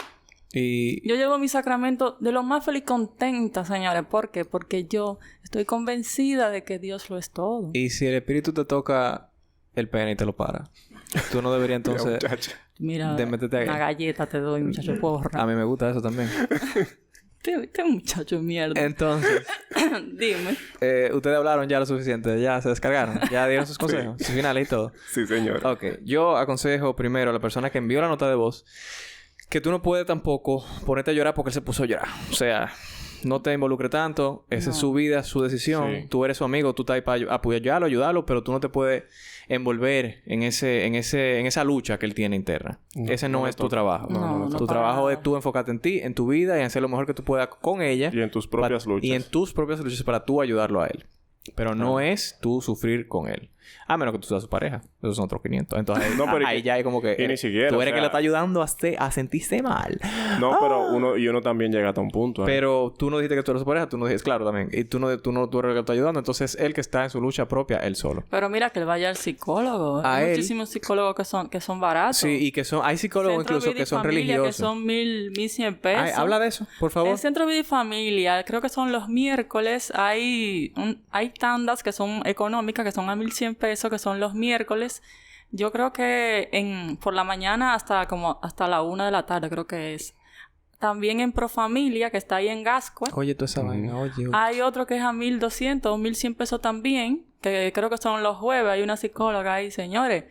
Y... Yo llevo mi sacramento de lo más feliz contenta, señores. ¿Por qué? Porque yo estoy convencida de que Dios lo es todo. Y si el espíritu te toca el pene y te lo para, tú no deberías entonces... Mira, de métete ahí. una galleta te doy, muchacho porra. A mí me gusta eso también. Este muchacho de mierda. Entonces, Dime. ustedes hablaron ya lo suficiente. Ya se descargaron. Ya dieron sus consejos. Sus finales y todo. Sí, señor. Ok. Yo aconsejo primero a la persona que envió la nota de voz que tú no puedes tampoco ponerte a llorar porque él se puso a llorar. O sea, no te involucre tanto. Esa es su vida, su decisión. Sí. Tú eres su amigo. Tú estás ahí para apoyarlo, ayudarlo. Pero tú no te puedes envolver en esa lucha que él tiene interna. Ese no es tu trabajo. No, Tu para trabajo nada. es tú enfocarte en ti, en tu vida y en hacer lo mejor que tú puedas con ella. Y en tus propias luchas. Y en tus propias luchas para tú ayudarlo a él. Pero no es tú sufrir con él. A menos que tú seas su pareja. Esos son otros 500. Entonces, No, pero ahí y ya hay como que... y ni siquiera, tú o eres sea- que le está ayudando a sentirse mal. No, pero uno también llega hasta un punto. Pero tú no dijiste que tú eres su pareja. Tú no dijiste... Claro, también. Y tú eres el que le está ayudando. Entonces, él que está en su lucha propia, él solo. Pero mira que él vaya al psicólogo. A Hay él. muchísimos psicólogos que son baratos. Sí, y que son... Hay psicólogos Centro incluso Vida y que son Familia, religiosos. Que son 1,100 pesos. Ay, habla de eso, por favor. En Centro Vida y Familia, creo que son los miércoles, hay tandas que son económicas, que son a 1,100 pesos, que son los miércoles. Yo creo que por la mañana hasta la 1 de la tarde, creo que es. También en Profamilia, que está ahí en Gascue. Oye, toda esa vaina. Oye. Hay otro que es a 1,200 o 1,100 pesos también, que creo que son los jueves. Hay una psicóloga ahí, señores.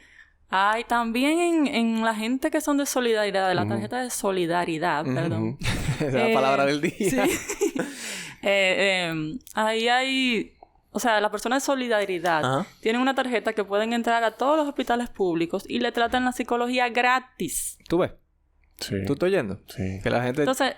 Hay también en la gente que son de solidaridad, de la tarjeta de solidaridad, perdón. Esa es la palabra del día. Sí. Ahí hay... O sea, las personas de solidaridad Ajá. tienen una tarjeta que pueden entrar a todos los hospitales públicos y le tratan la psicología gratis. ¿Tú ves? Sí. ¿Tú estás oyendo? Sí. Que la gente... Entonces,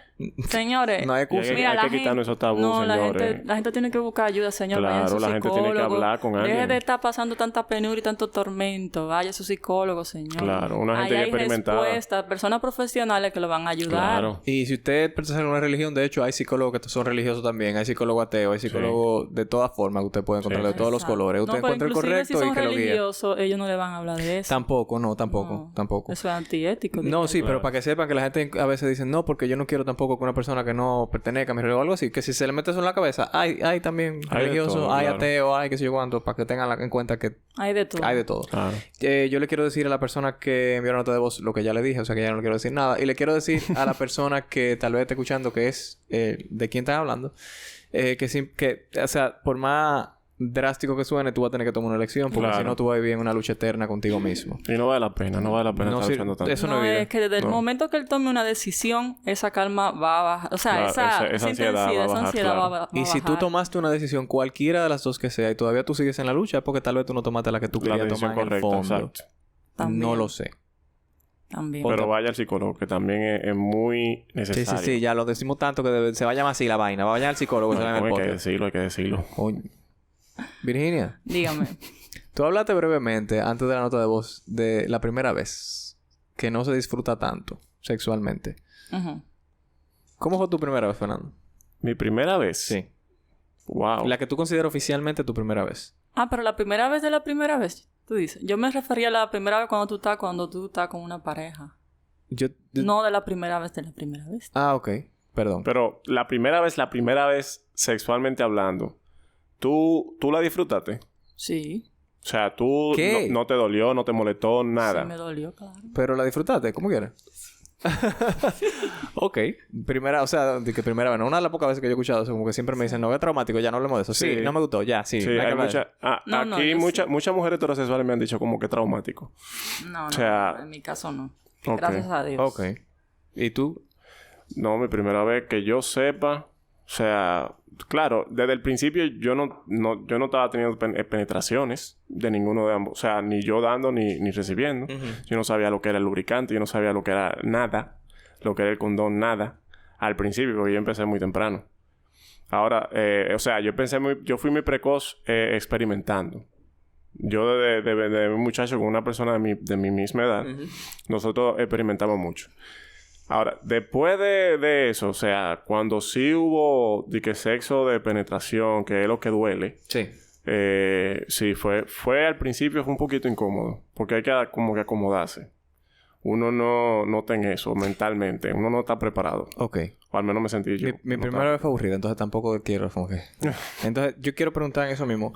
señores... No hay Y excusa. hay, Mira, hay la que quitarnos esos tabús, señores. la gente tiene que buscar ayuda, señor. Claro, Vaya a su la gente tiene que psicólogo. hablar con Deje alguien. de estar pasando tanta penuria y tanto tormento. Vaya a su psicólogo, señor. Claro, una gente Ahí hay experimentada. respuestas, personas profesionales que lo van a ayudar. Claro. Y si usted pertenece a una religión, de hecho, hay psicólogos que son religiosos también. Hay psicólogos ateos, hay psicólogos de todas formas que usted puede encontrar, de todos los Exacto. colores. Usted No, pero encuentra el inclusive correcto si son y que lo guíe. religiosos, ellos no le van a hablar de eso. Tampoco. No. Tampoco. Eso es antiético. No, diría sí, yo. pero para que sepan que la gente a veces dice, no, porque yo no quiero tampoco que una persona que no pertenezca a mi religión o algo así, que si se le mete eso en la cabeza, hay también Hay de religiosos, todo, hay claro. ateos, hay qué sé yo cuánto, para que tengan en cuenta que Hay de todo. hay de todo. Claro. Yo le quiero decir a la persona que envió la nota de voz lo que ya le dije, o sea que ya no le quiero decir nada. Y le quiero decir a la persona que tal vez esté escuchando que es de quién estás hablando, o sea, por más drástico que suene, tú vas a tener que tomar una elección, porque Claro. si no tú vas a vivir en una lucha eterna contigo mismo. Y no vale la pena No, estar sí, luchando tanto. eso no es vida. Es que desde el No. momento que él tome una decisión, esa calma va a bajar. O sea, Claro, esa esa ansiedad va a intensidad, esa bajar, ansiedad claro. va a Y si tú bajar. tomaste una decisión, cualquiera de las dos que sea, y todavía tú sigues en la lucha, es porque tal vez tú no tomaste la que tú La querías decisión tomar en el correcta, fondo. exacto. También. No lo sé. También. Pero vaya al psicólogo, que también es muy Sí, necesario. sí, ya lo decimos tanto que se va a llamar así la vaina. Vaya al psicólogo, No, se llama en el hay que podcast. decirlo, hay que decirlo. Coño. Virginia, Dígame. tú hablaste brevemente antes de la nota de voz de la primera vez que no se disfruta tanto sexualmente. Ujú. ¿Cómo fue tu primera vez, Fernando? Mi primera vez. Sí. Wow. La que tú consideras oficialmente tu primera vez. Ah, pero la primera vez de la primera vez, tú dices. Yo me refería a la primera vez cuando tú estás con una pareja. Yo... No de la primera vez de la primera vez. Ah, ok. Perdón. Pero la primera vez sexualmente hablando, ¿tú la disfrutaste? Sí. O sea, tú ¿Qué? no te dolió, no te molestó, nada. Sí me dolió, claro. Pero la disfrutaste, ¿cómo quieres? Ok. Primera, o sea, de que primera vez, no, una de las pocas veces que yo he escuchado eso, como que siempre me dicen, no, es traumático, ya no hablemos de eso. Sí, Sí. no me gustó, ya, sí. Sí, no hay que hay hablar de eso. No, aquí yo muchas mujeres heterosexuales me han dicho como que traumático. No, O sea, en mi caso no. ok. Gracias a Dios. Ok. ¿Y tú? No, mi primera vez que yo sepa, o sea, claro, desde el principio yo no estaba teniendo penetraciones de ninguno de ambos, o sea, ni yo dando ni recibiendo. Yo no sabía lo que era el lubricante, yo no sabía lo que era nada, lo que era el condón, nada. Al principio, porque yo empecé muy temprano. Ahora, o sea, yo fui muy precoz experimentando. Yo de muchacho con una persona de mi misma edad, nosotros experimentamos mucho. Ahora, después de eso, o sea, cuando sí hubo de que sexo de penetración, que es lo que duele, Sí. sí, fue al principio fue un poquito incómodo, porque hay que como que acomodarse. Uno no está en eso mentalmente, uno no está preparado. Ok. O al menos me sentí yo. Mi no primera estaba. vez fue aburrida, entonces tampoco quiero como que... Entonces, yo quiero preguntar en eso mismo.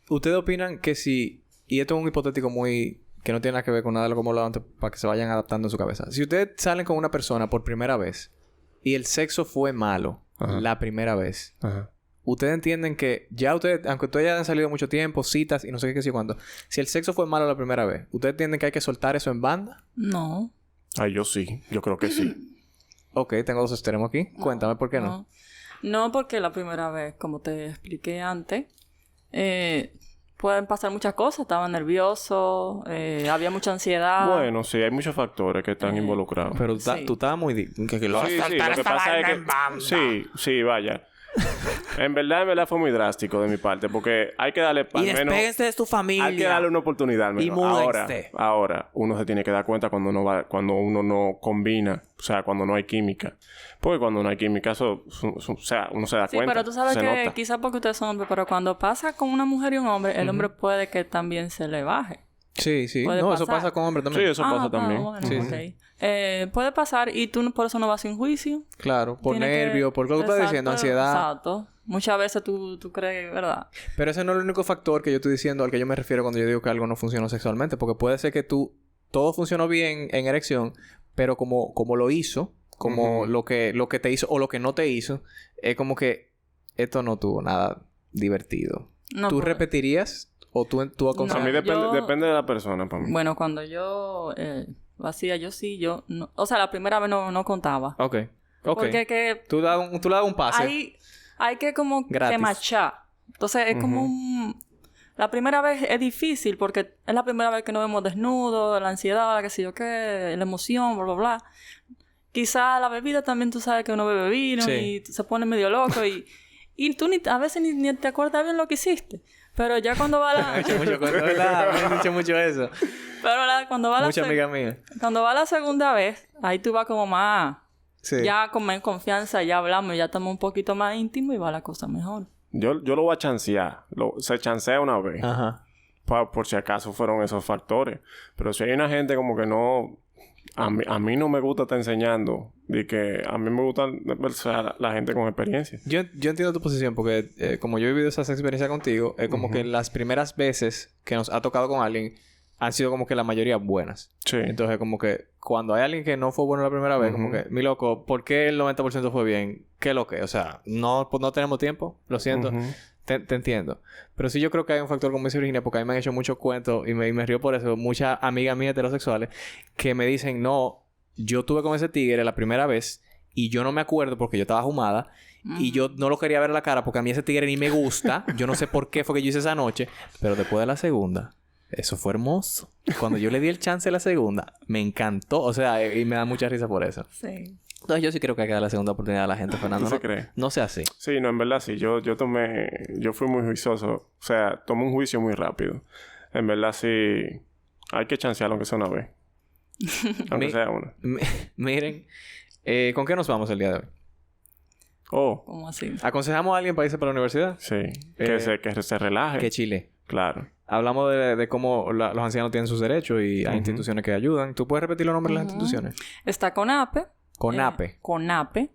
¿Ustedes opinan que si... Y esto es un hipotético muy... que no tiene nada que ver con nada de lo que hemos hablado antes, para que se vayan adaptando en su cabeza. Si ustedes salen con una persona por primera vez y el sexo fue malo Ajá. la primera vez, Ajá. ustedes entienden que ya ustedes, aunque ustedes ya hayan salido mucho tiempo, citas y no sé qué sé cuánto, si el sexo fue malo la primera vez, ¿ustedes entienden que hay que soltar eso en banda? No. Ay, yo sí. Yo creo que sí. Ok, tengo dos extremos aquí. Cuéntame por qué no. No, porque la primera vez, como te expliqué antes, pueden pasar muchas cosas. Estaba nervioso, había mucha ansiedad. Bueno, sí, hay muchos factores que están involucrados. Pero Sí. tú estabas muy... que lo Sí, sí, lo que pasa es que... Sí, vaya. En verdad fue muy drástico de mi parte, porque hay que darle al menos... de tu familia. Hay que darle una oportunidad al menos. Y múdense. Ahora, uno se tiene que dar cuenta cuando uno no combina, o sea, cuando no hay química. Porque cuando no hay química, o sea, uno se da Sí, cuenta. pero tú sabes se que nota. quizás porque ustedes son hombres, pero cuando pasa con una mujer y un hombre, el hombre puede que también se le baje. Sí, sí. Puede No, eso pasar. pasa con hombres Sí, también. eso pasa también. Bueno, Sí, ok. Puede pasar y tú por eso no vas sin juicio. Claro, por Tiene que- nervio, por lo que tú estás diciendo, Exacto, ansiedad. Exacto. Muchas veces tú crees, ¿verdad? Pero ese no es el único factor que yo estoy diciendo al que yo me refiero cuando yo digo que algo no funcionó sexualmente. Porque puede ser que todo funcionó bien en erección, pero como lo hizo, como lo que te hizo o lo que no te hizo, es como que esto no tuvo nada divertido. No, ¿Tú pues- repetirías o tú A aconsejas? mí yo- depende de la persona, para mí. Bueno, cuando yo lo hacía, yo no. O sea, la primera vez no contaba. Ok. Porque que Tú le das un pase. hay que como Gratis. que machar. Entonces es como un... La primera vez es difícil porque es la primera vez que nos vemos desnudos, la ansiedad, la qué sé yo qué, la emoción, bla, bla, bla. Quizá la bebida también, tú sabes que uno bebe vino y se pone medio loco y tú a veces ni te acuerdas bien lo que hiciste. Pero ya cuando va la... Me he hecho mucho cuento, ¿verdad? Me han dicho mucho eso. Pero cuando va Mucha amiga mía. Cuando va la segunda vez, ahí tú vas como más... Sí. Ya con más confianza, ya hablamos, ya estamos un poquito más íntimos y va la cosa mejor. Yo lo voy a chancear. Se chancea una vez. Ajá. Por si acaso fueron esos factores. Pero si hay una gente como que no... A mí no me gusta estar enseñando. De que a mí me gusta la gente con experiencia. Yo entiendo tu posición porque como yo he vivido esas experiencias contigo, es como que las primeras veces que nos ha tocado con alguien han sido como que la mayoría buenas. Sí. Entonces como que cuando hay alguien que no fue bueno la primera vez, como que, mi loco, ¿por qué el 90% fue bien? ¿Qué lo que? O sea, no tenemos tiempo, lo siento. Te entiendo. Pero sí yo creo que hay un factor, como dice Virginia, porque a mí me han hecho muchos cuentos y me río por eso. Muchas amigas mías heterosexuales que me dicen, no, yo tuve con ese tigre la primera vez y yo no me acuerdo porque yo estaba fumada y yo no lo quería ver a la cara porque a mí ese tigre ni me gusta. Yo no sé por qué fue que yo hice esa noche. Pero después de la segunda, eso fue hermoso. Cuando yo le di el chance a la segunda, me encantó. O sea, y me da mucha risa por eso. Sí. Entonces yo sí creo que hay que dar la segunda oportunidad a la gente, Fernando. ¿Tú se cree? No sea así. Sí, no, en verdad sí. Yo fui muy juicioso. O sea, tomé un juicio muy rápido. En verdad sí. Hay que chancearlo aunque sea una vez. Aunque sea una. Miren, ¿con qué nos vamos el día de hoy? ¿Cómo así? ¿Aconsejamos a alguien para irse para la universidad? Sí. Que se relaje. Que Chile. Claro. Hablamos de cómo los ancianos tienen sus derechos y hay instituciones que ayudan. ¿Tú puedes repetir los nombres de las instituciones? Está CONAPE. CONAPE. CONAPE.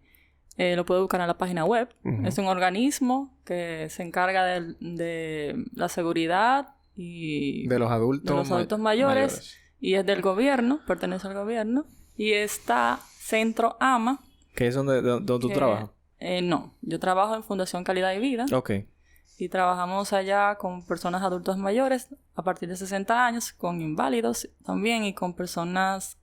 Lo puede buscar en la página web. Es un organismo que se encarga de la seguridad y... De los adultos mayores. Y es del gobierno. Pertenece al gobierno. Y está Centro AMA. ¿Que es donde tú trabajas? No. Yo trabajo en Fundación Calidad y Vida. Ok. Y trabajamos allá con personas adultos mayores a partir de 60 años, con inválidos también y con personas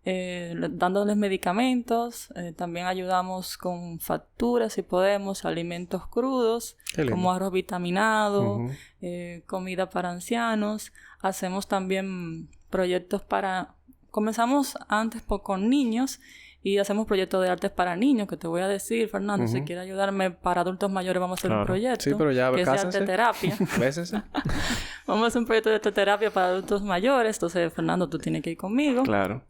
dándoles medicamentos. También ayudamos con facturas, si podemos, alimentos crudos, como arroz vitaminado, comida para ancianos. Hacemos también proyectos comenzamos antes con niños. Y hacemos proyectos de artes para niños, que te voy a decir, Fernando, si quieres ayudarme para adultos mayores, vamos a hacer un proyecto. Sí, pero ya que es de arteterapia. Bésense. Vamos a hacer un proyecto de arteterapia para adultos mayores. Entonces, Fernando, tú tienes que ir conmigo. Claro.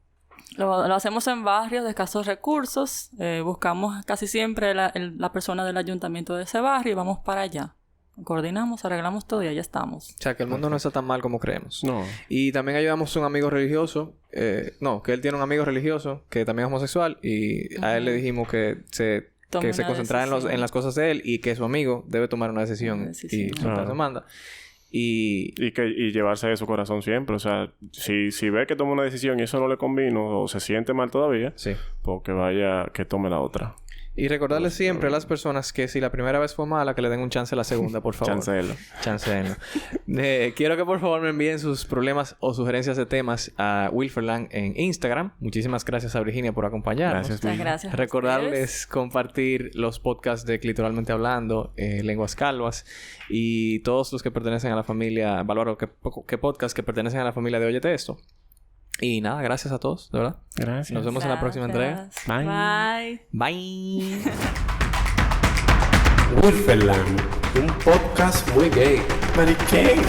Lo hacemos en barrios de escasos recursos. Buscamos casi siempre la persona del ayuntamiento de ese barrio y vamos para allá. Coordinamos, arreglamos todo y allá estamos. O sea, que el mundo no está tan mal como creemos. No. Y también ayudamos a un amigo religioso. Que él tiene un amigo religioso que también es homosexual. Y a él le dijimos que se concentrara en las cosas de él y que su amigo debe tomar una decisión. Y soltar su manda. Y llevarse de su corazón siempre. O sea, si ve que toma una decisión y eso no le convino o se siente mal todavía, pues que tome la otra. Y recordarles siempre a las personas que si la primera vez fue mala, que le den un chance a la segunda, por favor. Chancéenlo. Quiero que por favor me envíen sus problemas o sugerencias de temas a Wilferland en Instagram. Muchísimas gracias a Virginia por acompañarnos. Muchas gracias. Recordarles compartir los podcasts de Clitoralmente Hablando, Lenguas Calvas y todos los que pertenecen a la familia, Valoro, que podcast que pertenecen a la familia de Óyete Esto. Y nada, gracias a todos, de verdad. Gracias. Nos vemos en la próxima entrega. Bye. Bye. Wilferland, un podcast muy gay. Mariquén.